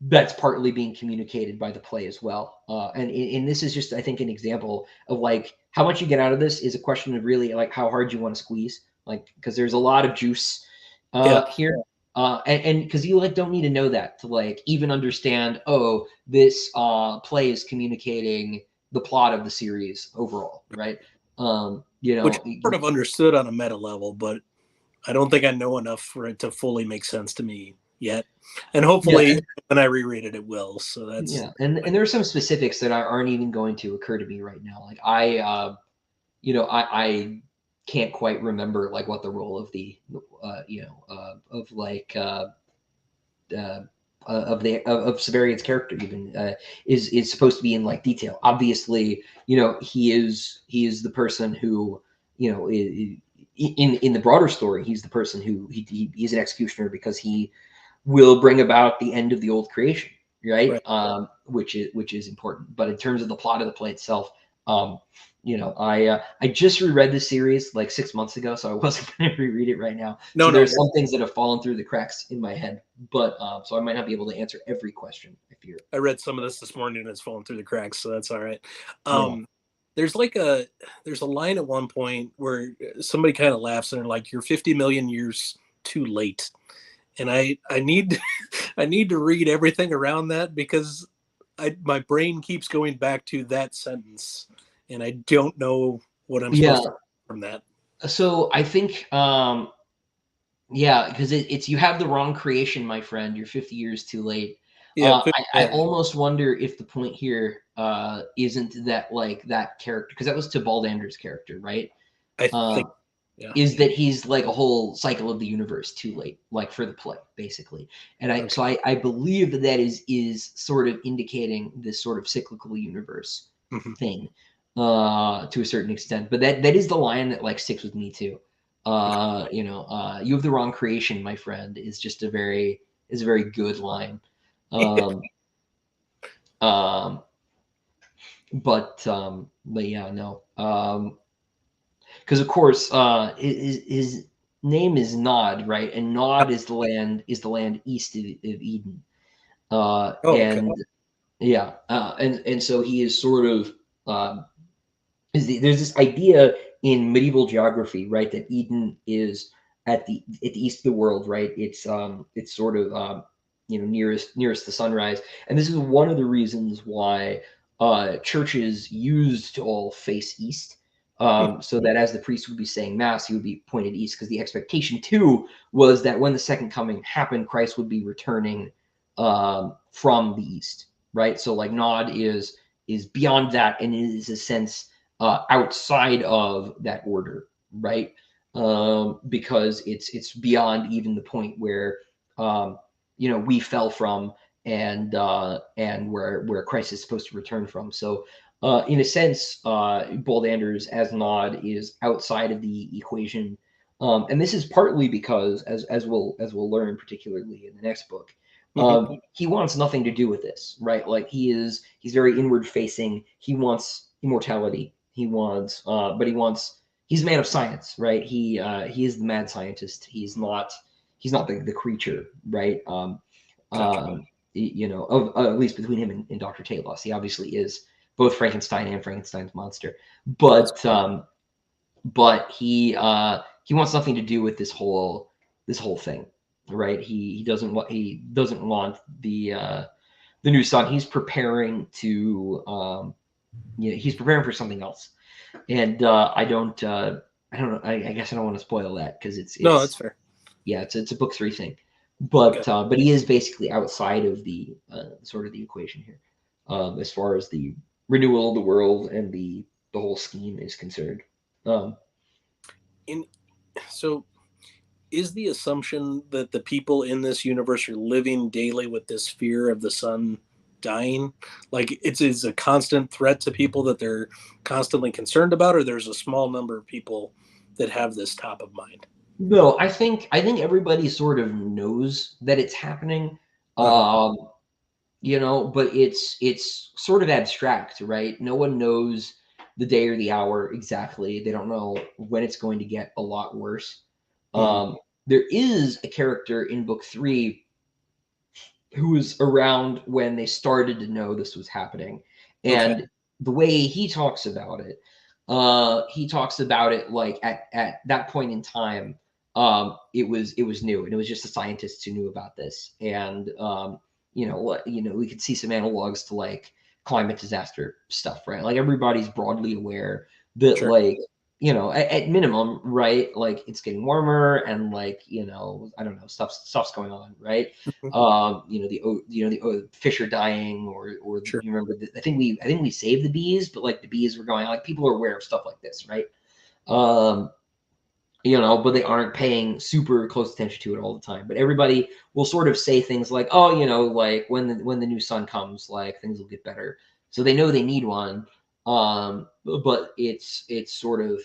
that's partly being communicated by the play as well. And this is just, I think, an example of like how much you get out of this is a question of really like how hard you want to squeeze, like, because there's a lot of juice here. And because you like don't need to know that to like even understand, oh, this play is communicating the plot of the series overall, right? Which sort of understood on a meta level, but I don't think I know enough for it to fully make sense to me yet. And hopefully when I reread it, it will. So that's and there are some specifics that aren't even going to occur to me right now. Like I can't quite remember like what the role of the of Severian's character even is supposed to be in like detail. Obviously, he is the person who, in the broader story, he's the person who he's an executioner because he will bring about the end of the old creation, right? Which is important. But in terms of the plot of the play itself, I just reread this series like 6 months ago, so I wasn't going to reread it right now. There's some things that have fallen through the cracks in my head, but so I might not be able to answer every question. I read some of this morning and it's fallen through the cracks, so that's all right. There's a line at one point where somebody kind of laughs and they're like, "You're 50 million years too late," and I need to read everything around that because my brain keeps going back to that sentence. And I don't know what I'm supposed to from that. So I think, because it's you have the wrong creation, my friend. You're 50 years too late. I almost wonder if the point here isn't that like that character, because that was to Baldander's character, right? I think is that he's like a whole cycle of the universe too late, like for the play, basically. And I believe that is sort of indicating this sort of cyclical universe thing. To a certain extent, but that is the line that like sticks with me too. You have the wrong creation, my friend, is just a very good line. But yeah, no. Because of course, his name is Nod, right? And Nod is the land east of Eden. And yeah, and so he is sort of there's this idea in medieval geography, right, that Eden is at the east of the world, right? It's sort of nearest the sunrise, and this is one of the reasons why churches used to all face east, so that as the priest would be saying mass, he would be pointed east, because the expectation too was that when the second coming happened, Christ would be returning from the east, right? So like Nod is beyond that and is a sense outside of that order, right? Because it's beyond even the point where we fell from, and where Christ is supposed to return from. So in a sense, Bold Anders as Nod is outside of the equation, and this is partly because, as we'll learn, particularly in the next book, he wants nothing to do with this, right? Like he's very inward facing. He wants immortality. He's a man of science, right? He is the mad scientist. He's not the creature, right? Gotcha. At least between him and Dr. Talos, he obviously is both Frankenstein and Frankenstein's monster. But he wants nothing to do with this whole thing, right? He doesn't want the new sun. He's preparing to he's preparing for something else, and I don't know. I guess I don't want to spoil that, because No, that's fair. yeah, it's a book 3 thing, Okay. but he is basically outside of the sort of the equation here, as far as the renewal of the world and the whole scheme is concerned. Um, In so is the assumption that the people in this universe are living daily with this fear of the sun dying? Like it's a constant threat to people that they're constantly concerned about, or there's a small number of people that have this top of mind? no, I think everybody sort of knows that it's happening. Uh-huh. Um, but it's sort of abstract, right? No one knows the day or the hour exactly. They don't know when it's going to get a lot worse. Hmm. Um, there is a character in book 3 who was around when they started to know this was happening, Okay. and the way he talks about it like at that point in time, it was new, and it was just the scientists who knew about this, and we could see some analogs to like climate disaster stuff, right? Like everybody's broadly aware that, Sure. like, at minimum, right, like it's getting warmer, and like, I don't know, stuff's going on, right? Mhm. The fish are dying, or Sure. you remember I think we saved the bees, but like the bees were going, like people are aware of stuff like this, right? um but they aren't paying super close attention to it all the time. But everybody will sort of say things like, oh, like when the new sun comes, like things will get better, so they know they need one. But it's sort of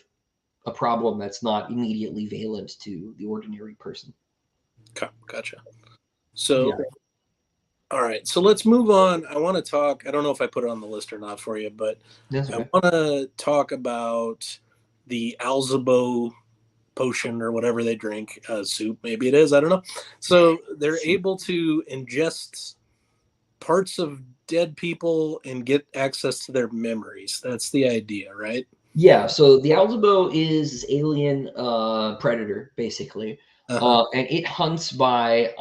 a problem that's not immediately valent to the ordinary person. Okay. Gotcha. So, Yeah, all right. So let's move on. I want to talk. I don't know if I put it on the list or not for you, but that's I okay. want to talk about the alcybo potion or whatever they drink, soup, maybe it is. I don't know. So they're able to ingest parts of dead people and get access to their memories. That's the idea, right? Yeah, so the alcybo is this alien predator, basically, Uh-huh. and it hunts by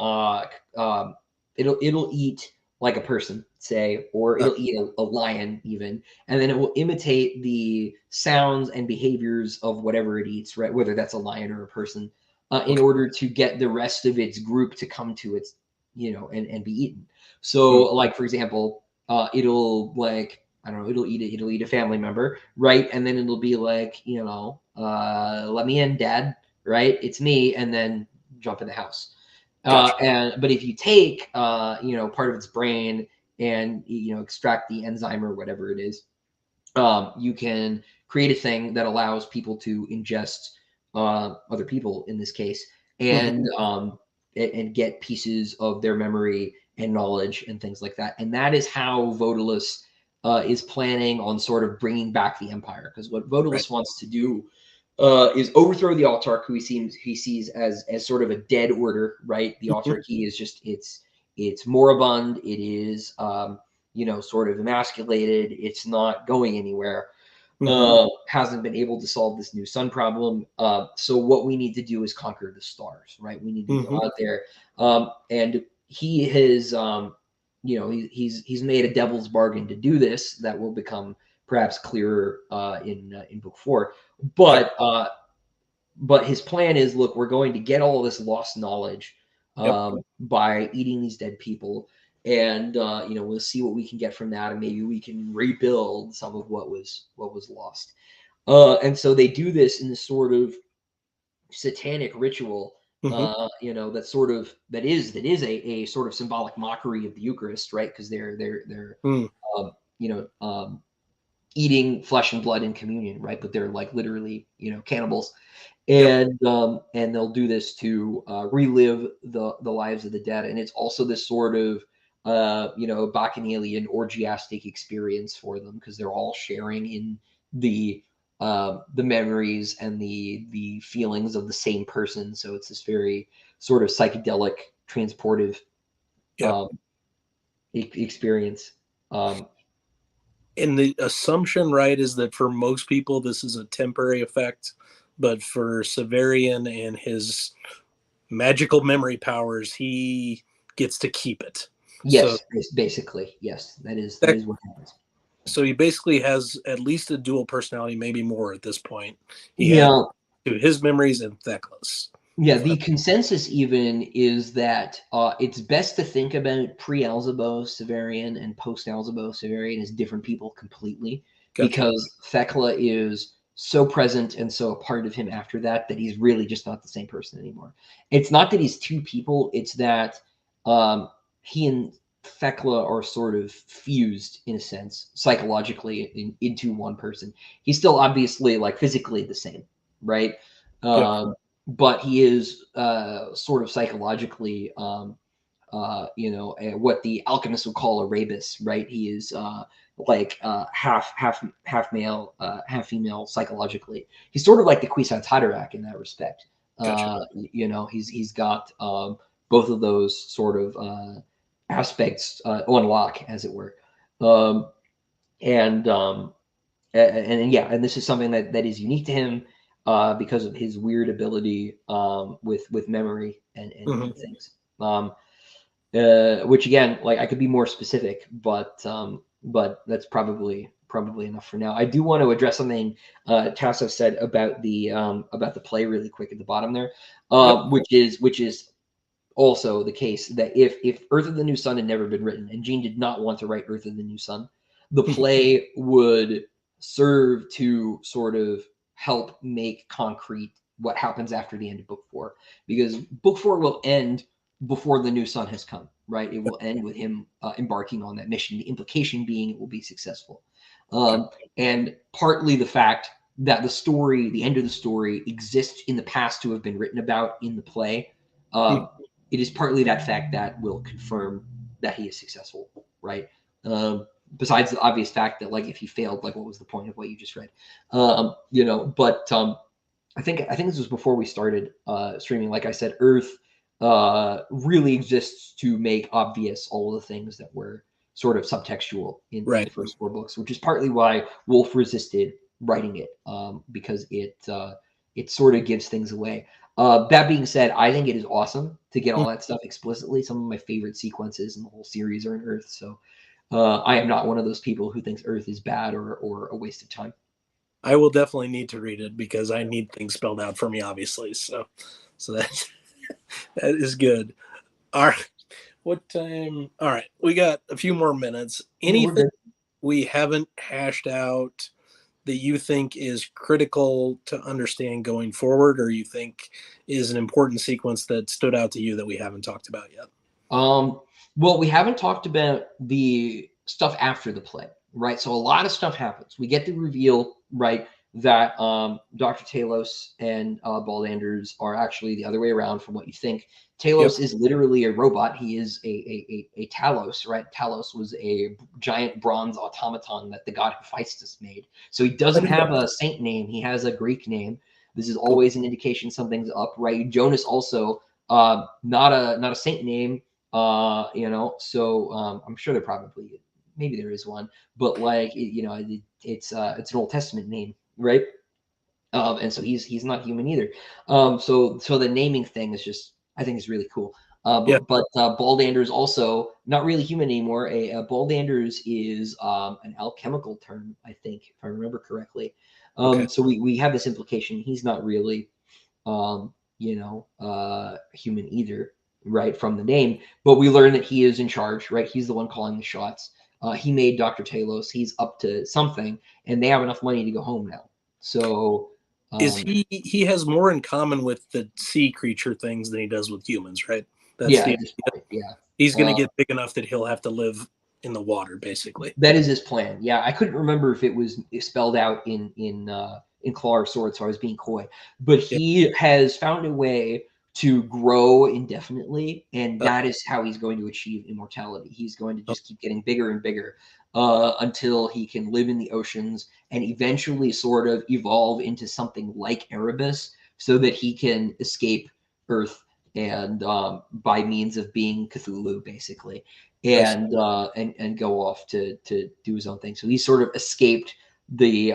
it'll eat like a person, say, or Uh, it'll eat a lion even, and then it will imitate the sounds and behaviors of whatever it eats, right? Whether that's a lion or a person, in okay. order to get the rest of its group to come to its, and be eaten. So, Hmm. like for example, it'll like. I don't know. It'll eat a family member, right? And then it'll be like, let me in, Dad. Right? It's me, and then jump in the house. Gotcha. But if you take part of its brain and extract the enzyme or whatever it is, you can create a thing that allows people to ingest other people in this case, Hmm. and get pieces of their memory and knowledge and things like that. And that is how Vodalus is planning on sort of bringing back the empire. Because what Right. Vodalus wants to do is overthrow the autarch, who he sees as sort of a dead order, right? The Hmm. autarchy is just it's moribund. It is, you know, sort of emasculated. It's not going anywhere. Hasn't been able to solve this new sun problem. So what we need to do is conquer the stars, right? We need to go out there. And he has, you know, he's made a devil's bargain to do this that will become perhaps clearer in book 4. But his plan is, look, we're going to get all this lost knowledge by eating these dead people, and you know, we'll see what we can get from that, and maybe we can rebuild some of what was lost. And so they do this in this sort of satanic ritual, you know, that is a sort of symbolic mockery of the Eucharist, right? Because they're you know, eating flesh and blood in communion, right? But they're like literally, you know, cannibals. And they'll do this to relive the lives of the dead, and it's also this sort of you know, bacchanalian orgiastic experience for them, because they're all sharing in the memories and the feelings of the same person. So it's this very sort of psychedelic, transportive experience. And the assumption, right, is that for most people this is a temporary effect, but for Severian and his magical memory powers, he gets to keep it. Yes, so, basically, yes, that is what happens. So he basically has at least a dual personality, maybe more at this point. He has his memories and Thecla's. Yeah, the consensus even is that it's best to think about pre-alcybo Severian and post-alcybo Severian as different people completely, because Thecla is so present and so a part of him after that he's really just not the same person anymore. It's not that he's two people, it's that he and Thecla are sort of fused in a sense, psychologically into one person. He's still obviously like physically the same, right? But he is sort of psychologically, you know, what the alchemists would call a rebus, right? He is like half male, half female psychologically. He's sort of like the Kwisatz Haderach in that respect. You know, he's got both of those sort of aspects on lock, as it were. And yeah, and this is something that is unique to him. Because of his weird ability with memory and things, which again, like I could be more specific, but that's probably enough for now. I do want to address something Tasso said about the play really quick at the bottom there, which is also the case that if Earth of the New Sun had never been written and Gene did not want to write Earth of the New Sun, the play would serve to sort of help make concrete what happens after the end of book 4, because book 4 will end before the new sun has come, right? It will end with him embarking on that mission, the implication being it will be successful. And partly the fact that the end of the story exists in the past to have been written about in the play, it is partly that fact that will confirm that he is successful, right? Besides the obvious fact that, like, if he failed, like, what was the point of what you just read? You know, but I think this was before we started streaming. Like I said, Earth really exists to make obvious all of the things that were sort of subtextual in the first 4 books, which is partly why Wolfe resisted writing it, because it sort of gives things away. That being said, I think it is awesome to get all that stuff explicitly. Some of my favorite sequences in the whole series are in Earth, so I am not one of those people who thinks Earth is bad or a waste of time. I will definitely need to read it because I need things spelled out for me, obviously. So that is good. All right. What time? All right. We got a few more minutes. Anything we haven't hashed out that you think is critical to understand going forward, or you think is an important sequence that stood out to you that we haven't talked about yet? Well, we haven't talked about the stuff after the play, right? So a lot of stuff happens. We get the reveal, right, that Dr. Talos and Baldanders are actually the other way around from what you think. Talos is literally a robot. He is a Talos, right? Talos was a giant bronze automaton that the god Hephaestus made. So he doesn't have a saint name. He has a Greek name. This is always an indication something's up, right? Jonas also, not a saint name. You know, so I'm sure there probably maybe there is one, but like you know, it's an Old Testament name, right? And so he's not human either. So the naming thing is just I think is really cool. Yeah. But Baldander is also not really human anymore. Baldanders is an alchemical term, I think, if I remember correctly. Okay. So we have this implication he's not really human either, right, from the name. But we learn that he is in charge, right? He's the one calling the shots. He made Dr. Talos. He's up to something, and they have enough money to go home now. So, Is he has more in common with the sea creature things than he does with humans, right? That's yeah, the at this point, yeah. he's going to get big enough that he'll have to live in the water, basically. That is his plan. Yeah, I couldn't remember if it was spelled out in Claw or Sword, so I was being coy. But Yeah. he has found a way to grow indefinitely, and Uh, that is how he's going to achieve immortality. He's going to just keep getting bigger and bigger until he can live in the oceans and eventually sort of evolve into something like Erebus, so that he can escape Earth and by means of being Cthulhu, basically and go off to do his own thing. So he sort of escaped the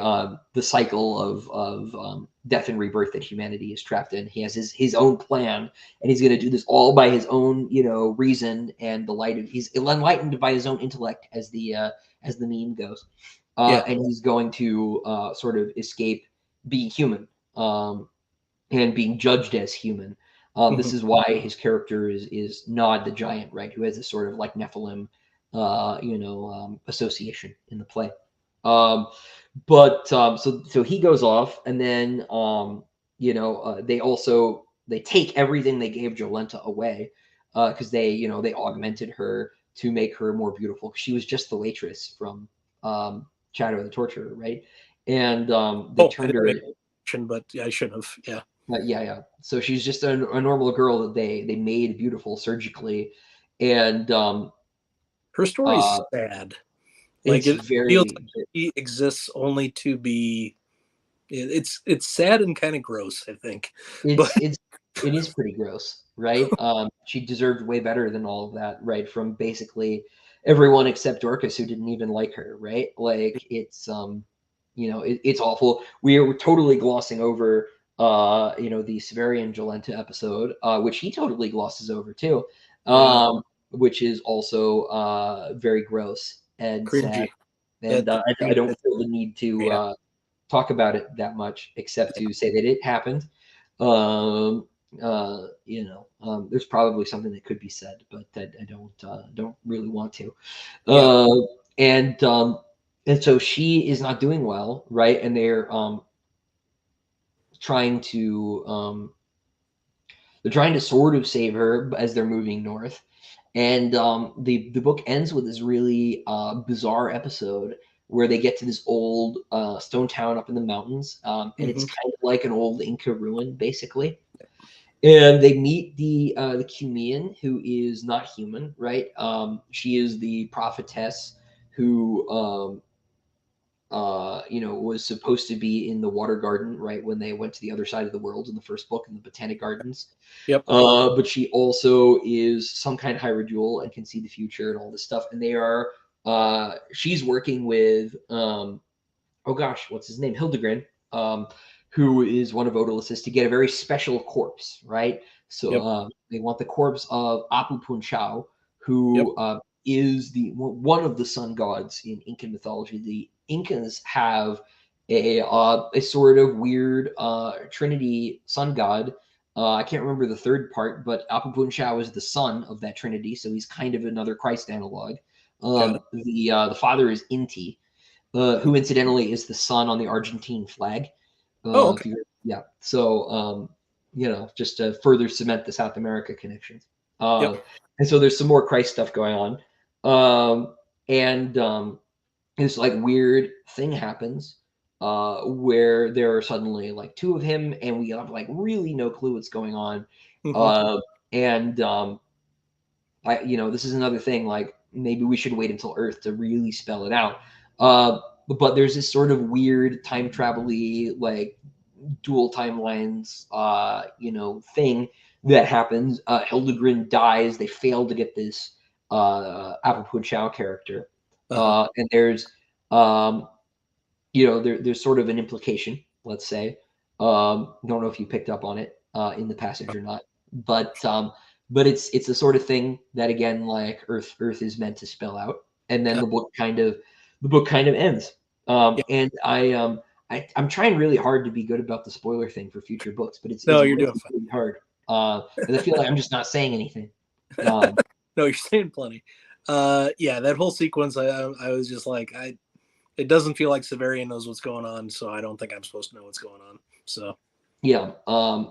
cycle of death and rebirth that humanity is trapped in. He has his own plan, and he's going to do this all by his own reason and the light of he's enlightened by his own intellect, as the meme goes, yeah. and he's going to sort of escape being human. And being judged as human. This Mhm. is why his character is Nod the giant, right? Who has this sort of like Nephilim, association in the play. Um, so he goes off, and then they take everything they gave Jolenta away because they augmented her to make her more beautiful. She was just the waitress from Shadow of the Torturer, right? And they Oh, I turned didn't her. make a mention, but I should have. Yeah. Yeah. So she's just a normal girl that they made beautiful surgically, and Her story's uh, sad. Like it's it feels very like she exists only to be. It's sad and kind of gross, I think. But it is pretty gross, right? She deserved way better than all of that, right? From basically everyone except Dorcas, who didn't even like her, right? Like it's awful. We are totally glossing over the Severian Jolenta episode, which he totally glosses over too, yeah, which is also very gross and sad. cringy. And That I don't feel the need to yeah, talk about it that much, except to say that it happened. Um, there's probably something that could be said, but I don't really want to. yeah. Uh, and so she is not doing well, right? And trying to um, they're trying to sort of save her as they're moving north. And the book ends with this really bizarre episode where they get to this old stone town up in the mountains, and it's Hmm. kind of like an old Inca ruin, basically. And they meet the Cumean, who is not human, right? She is the prophetess who was supposed to be in the water garden, right, when they went to the other side of the world in the first book in the Botanic Gardens. Yep. But she also is some kind of hierodule and can see the future and all this stuff. And she's working with, oh gosh, what's his name? Hildegren, who is one of Odalus's to get a very special corpse, right? So Yep. they want the corpse of Apu Punchao, Yep. who is one of the sun gods in Incan mythology. The Incans have a sort of weird trinity sun god. I can't remember the third part, but Apu Punchao is the son of that trinity, so he's kind of another Christ analog. Got it. The father is Inti, who incidentally is the sun on the Argentine flag. Oh, okay. Yeah. So, just to further cement the South America connections. Yep. And so there's some more Christ stuff going on. And this like weird thing happens where there are suddenly like two of him, and we have like really no clue what's going on. Hmm. And this is another thing. Like maybe we should wait until Earth to really spell it out. But there's this sort of weird time travel-y, like dual timelines, thing that happens. Hildegrin dies. They fail to get this Apple Chow character, and there's there's sort of an implication. Let's say, don't know if you picked up on it in the passage or not, but it's the sort of thing that, again, like Earth is meant to spell out, and then the book kind of ends. And I'm trying really hard to be good about the spoiler thing for future books, but it's you're really, doing fine. really hard because I feel like I'm just not saying anything. No, you're saying plenty. Yeah, that whole sequence, I was just like, it doesn't feel like Severian knows what's going on, so I don't think I'm supposed to know what's going on. So yeah,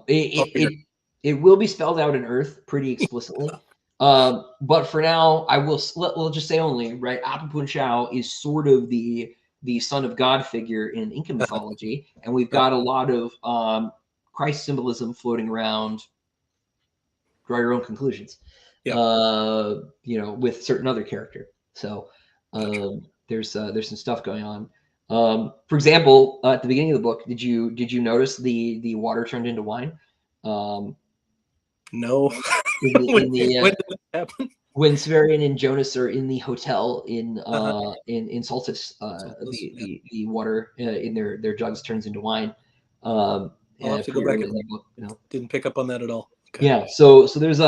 it will be spelled out in Earth pretty explicitly. But for now, we'll just say only, right? Apple Chow is sort of the son of God figure in Inca mythology, and we've got a lot of Christ symbolism floating around. Draw your own conclusions. With certain other character. So there's some stuff going on. For example, at the beginning of the book, did you notice the water turned into wine? no. When did that happen? When Severian and Jonas are in the hotel in Saltis, the water in their jugs turns into wine. I'll have to go back and book, didn't pick up on that at all. Okay. Yeah, so there's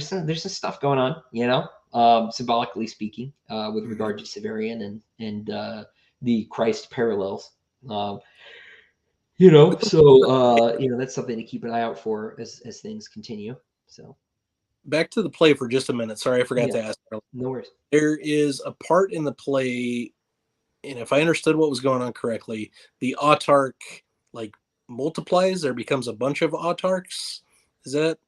some stuff going on, symbolically speaking, with regard to Severian and the Christ parallels. So that's something to keep an eye out for as things continue. So back to the play for just a minute. Sorry, I forgot to ask. No worries. There is a part in the play, and if I understood what was going on correctly, the autarch like multiplies. There becomes a bunch of autarchs. Is that?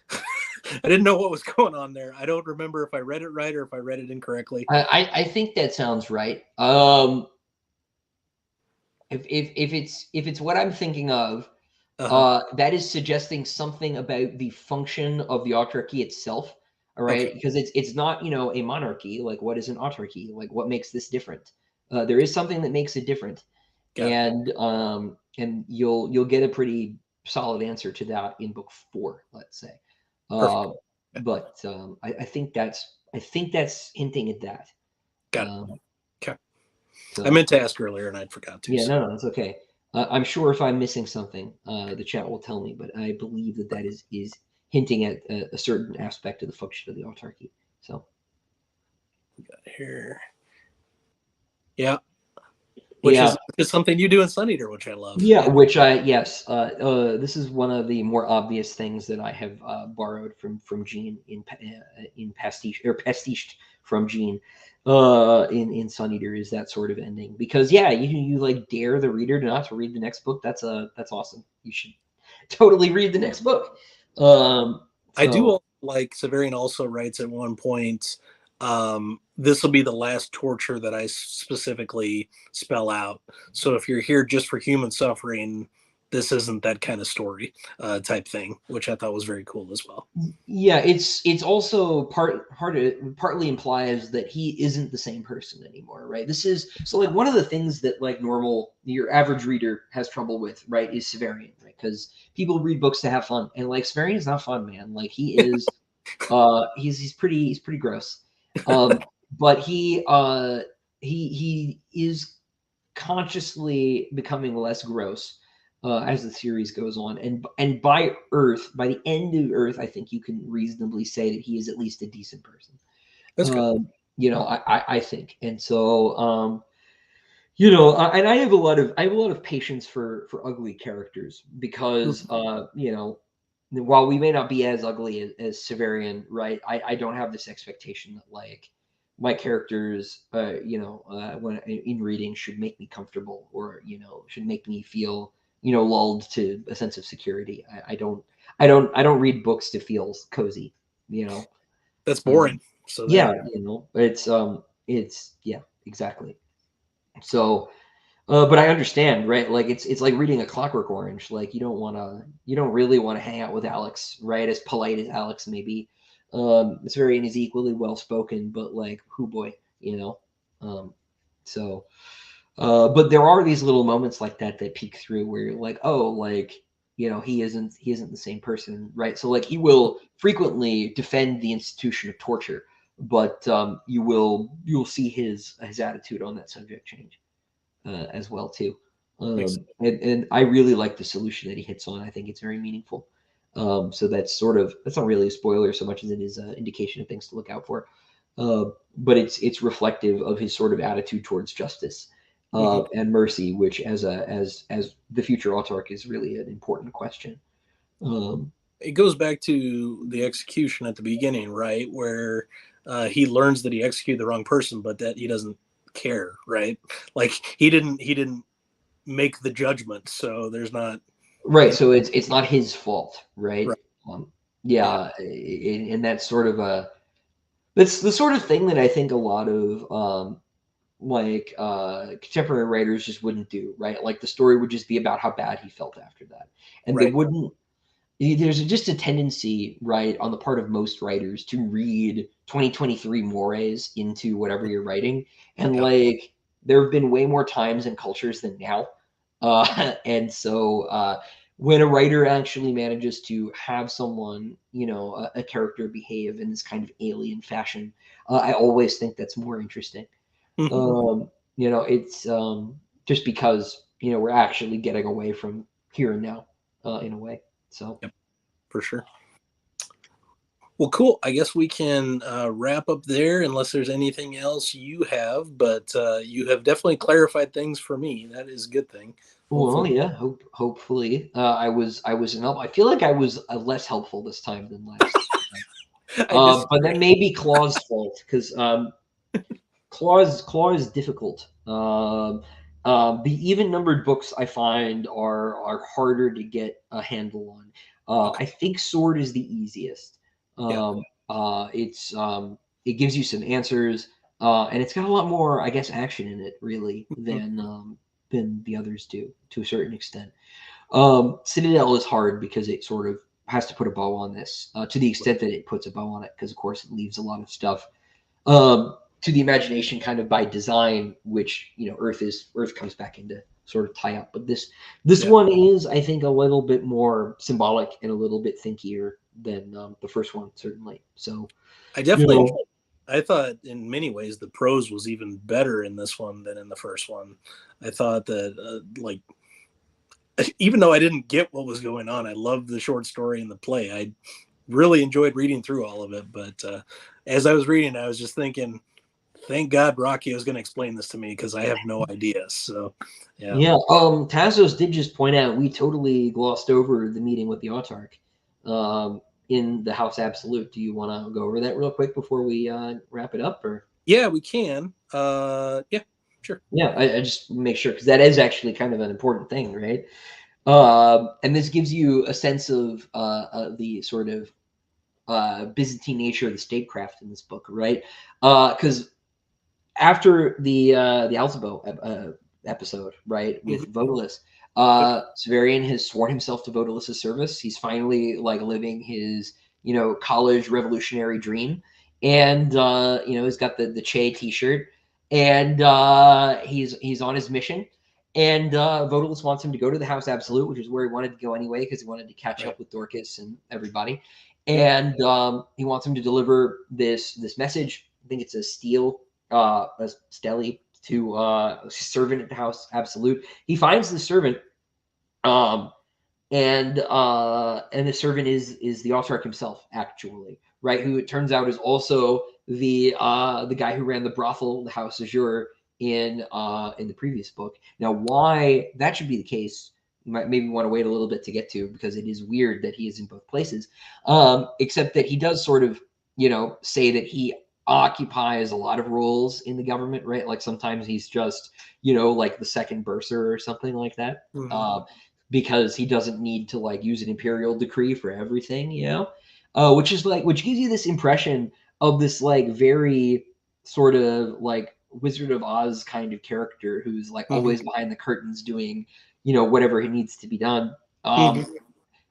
I didn't know what was going on there. I don't remember if I read it right or if I read it incorrectly. I think that sounds right. If it's what I'm thinking of, that is suggesting something about the function of the autarchy itself. All right, because it's not a monarchy. Like, what is an autarchy? Like, what makes this different? There is something that makes it different, and you'll get a pretty solid answer to that in book 4, let's say. But I think that's hinting at that. Got it. Okay. So, I meant to ask earlier and I'd forgot to. Yeah, no, it's okay. I'm sure if I'm missing something, the chat will tell me, but I believe that is hinting at a certain aspect of the function of the autarchy. So, got here. Yeah. Which is something you do in Sun Eater, which I love. Yeah, yes. This is one of the more obvious things that I have borrowed from Gene in pastiched from Gene in Sun Eater, is that sort of ending. Because you like dare the reader to read the next book. That's awesome. You should totally read the next book. I do like Severian also writes at one point, this will be the last torture that I specifically spell out. So if you're here just for human suffering, this isn't that kind of story type thing, which I thought was very cool as well. Yeah, it's also partly implies that he isn't the same person anymore, right? This is so like one of the things that like your average reader has trouble with, right, is Severian, right? Because people read books to have fun, and like Severian is not fun, man. Like he is, he's pretty gross. But he is consciously becoming less gross as the series goes on, and by the end of Earth, I think you can reasonably say that he is at least a decent person. That's good. I think, and so and I have a lot of patience for ugly characters because while we may not be as ugly as Severian, right? I don't have this expectation that like my characters, when in reading should make me comfortable or should make me feel lulled to a sense of security. I don't read books to feel cozy. That's boring. So it's exactly. So. But I understand, right? Like it's like reading A Clockwork Orange. Like you don't really want to hang out with Alex, right? As polite as Alex may be, Severian is equally well spoken, but like, who boy, but there are these little moments like that peek through where you're like, oh, like he isn't the same person, right? So like he will frequently defend the institution of torture, but you'll see his attitude on that subject change as well too. And I really like the solution that he hits on. I think it's very meaningful. So that's not really a spoiler so much as it is an indication of things to look out for. But it's reflective of his sort of attitude towards justice and mercy, which as the future autarch is really an important question. It goes back to the execution at the beginning, right, where he learns that he executed the wrong person, but that he doesn't care, right? Like he didn't make the judgment, so there's not right. So it's not his fault, right? right. Yeah, and that's sort of that's the sort of thing that I think a lot of contemporary writers just wouldn't do, right? Like the story would just be about how bad he felt after that, and they Right. wouldn't. There's just a tendency, right, on the part of most writers to read 2023 mores into whatever you're writing, and Yep. like there have been way more times and cultures than now, and so when a writer actually manages to have someone, a character behave in this kind of alien fashion, I always think that's more interesting. It's just because we're actually getting away from here and now in a way. So Yep, for sure. Well, cool. I guess we can wrap up there unless there's anything else you have, but you have definitely clarified things for me. That is a good thing. well, Hopefully. yeah, hopefully I was an help. I feel like I was less helpful this time than last. I But that disagree. may be Claw's fault because Claw is difficult. The even numbered books I find are harder to get a handle on. Okay. I think Sword is the easiest. Yeah. It gives you some answers, and it's got a lot more, I guess, action in it really Mhm. than the others do to a certain extent. Citadel is hard because it sort of has to put a bow on this to the extent that it puts a bow on it, because of course it leaves a lot of stuff to the imagination kind of by design, which Earth comes back into sort of tie up. But this Yeah. one is, I think, a little bit more symbolic and a little bit thinkier than the first one, certainly. So I you definitely know, I thought in many ways the prose was even better in this one than in the first one. I thought that like even though I didn't get what was going on, I loved the short story and the play. I really enjoyed reading through all of it. But as I was reading, I was just thinking, thank God Ruocchio is going to explain this to me because I have no idea. So, yeah. yeah. Tazos did just point out we totally glossed over the meeting with the autarch in the House Absolute. Do you want to go over that real quick before we wrap it up, or? Yeah, we can. Yeah, sure. Yeah, I just make sure because that is actually kind of an important thing, right? And this gives you a sense of the sort of Byzantine nature of the statecraft in this book, right? Because after the alcybo episode, right, Mhm. with Vodalus, Yep. Severian has sworn himself to Vodalus's service. He's finally like living his college revolutionary dream, and he's got the Che T-shirt, and he's on his mission. And Vodalus wants him to go to the House Absolute, which is where he wanted to go anyway, because he wanted to catch Right. up with Dorcas and everybody. Yep. And he wants him to deliver this message. I think it's a stele to a servant at the House Absolute. He finds the servant, um, and the servant is the autarch himself, actually, right? Who it turns out is also the guy who ran the brothel, the House Azure, in the previous book. Now, why that should be the case, you might maybe want to wait a little bit to get to, because it is weird that he is in both places. Except that he does sort of say that he occupies a lot of roles in the government, right? Like sometimes he's just like the second bursar or something like that. Hmm. Because he doesn't need to like use an imperial decree for everything, which gives you this impression of this like very sort of like Wizard of Oz kind of character who's like Hmm. always behind the curtains doing whatever he needs to be done. Hmm.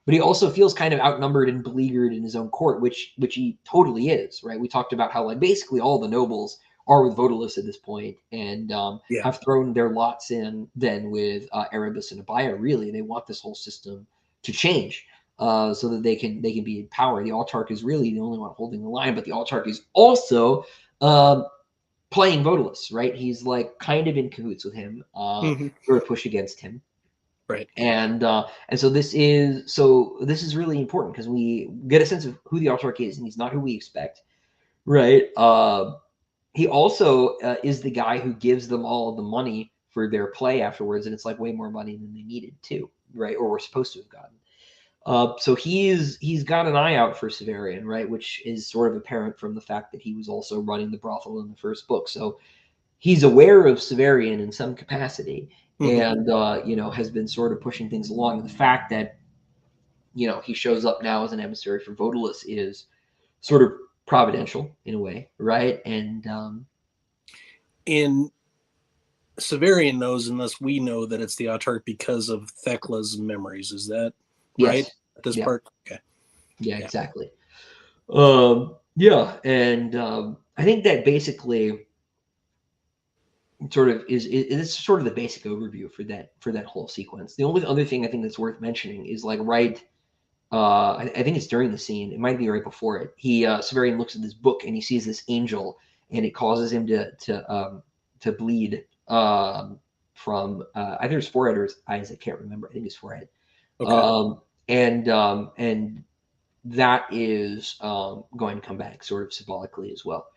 But he also feels kind of outnumbered and beleaguered in his own court, which he totally is, right? We talked about how like basically all the nobles are with Vodalus at this point, and Yeah. have thrown their lots in then with Erebus and Abaya. Really, they want this whole system change, so that they can be in power. The autarch is really the only one holding the line, but the autarch is also playing Vodalus, right? He's like kind of in cahoots with him, Mhm. sort of push against him. Right. And so this is really important because we get a sense of who the autarch is, and he's not who we expect, right? He also is the guy who gives them all the money for their play afterwards, and it's like way more money than they needed to, right? Or were supposed to have gotten. So he's got an eye out for Severian, right? Which is sort of apparent from the fact that he was also running the brothel in the first book. So he's aware of Severian in some capacity, Mhm. and has been sort of pushing things along. The fact that he shows up now as an emissary for Vodalus is sort of providential in a way, right? And In Severian knows, unless we know that it's the autarch because of Thecla's memories. Is that right? yes, At this yeah, part? Okay. yeah, Yeah. exactly. Yeah, and I think that basically sort of is sort of the basic overview for that whole sequence. The only other thing I think that's worth mentioning is like right. I think it's during the scene. It might be right before it. Severian looks at this book and he sees this angel, and it causes him to bleed from either his forehead or his eyes. I can't remember. I think his forehead. Okay. And that is going to come back sort of symbolically as well,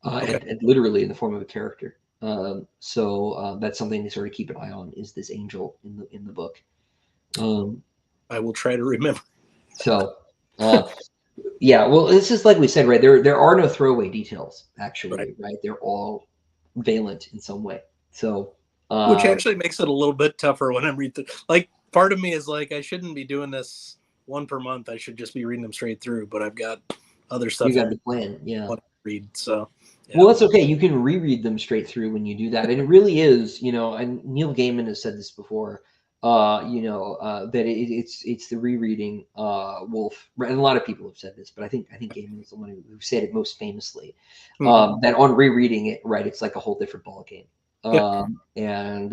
Okay. and literally in the form of a character. That's something to sort of keep an eye on, is this angel in the book. I will try to remember. So, yeah, well, this is like we said, right? There are no throwaway details, Right. actually, right? They're all valent in some way. So, Which actually makes it a little bit tougher when I'm reading. Like, part of me is like, I shouldn't be doing this one per month. I should just be reading them straight through. But I've got other you stuff I got the plan, yeah. want to read. So, yeah. Well, that's okay. You can reread them straight through when you do that, and it really is, and Neil Gaiman has said this before, that it's the rereading Wolf, and a lot of people have said this, but I think Gaiman is the one who said it most famously. Mhm. That on rereading it, right, it's like a whole different ballgame. Yeah. And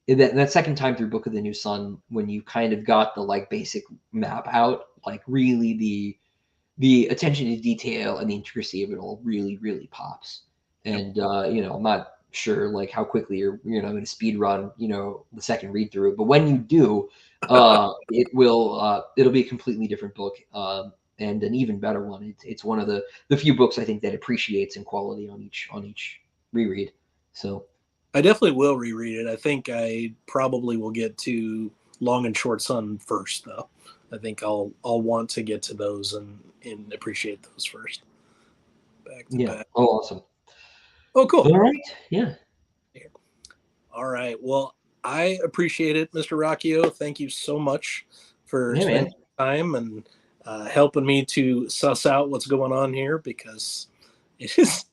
that second time through Book of the New Sun, when you kind of got the like basic map out, like really the attention to detail and the intricacy of it all really pops. Yep. And I'm not sure like how quickly you're going to speed run the second read through, but when you do, it'll be a completely different book, and an even better one. It's one of the few books I think that appreciates in quality on each reread. So I definitely will reread it. I think I probably will get to Long and Short Sun first, though. I think I'll want to get to those and appreciate those first, back to yeah, back. oh awesome. Oh, cool. All right, yeah, All right. Well, I appreciate it, Mr. Ruocchio. Thank you so much for yeah, man. spending time and helping me to suss out what's going on here, because it is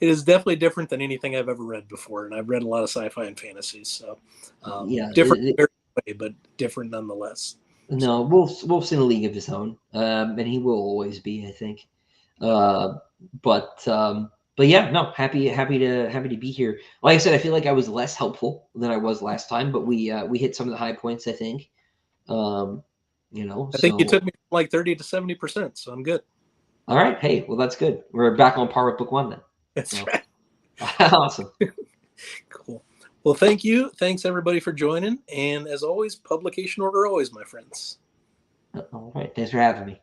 it is definitely different than anything I've ever read before, and I've read a lot of sci-fi and fantasies, so Yeah, different in every way, but different nonetheless. So no, Wolf's in a league of his own, and he will always be, I think. yeah, Uh, but yeah, no, happy to be here. Like I said, I feel like I was less helpful than I was last time, but we hit some of the high points, I think. Um, I think you so took me from like 30 to 70%, so I'm good. all right, hey, well that's good. We're back on par with book one then. That's So right. awesome. Cool. Well, thank you. Thanks everybody for joining, and as always, publication order always, my friends. All right, thanks for having me.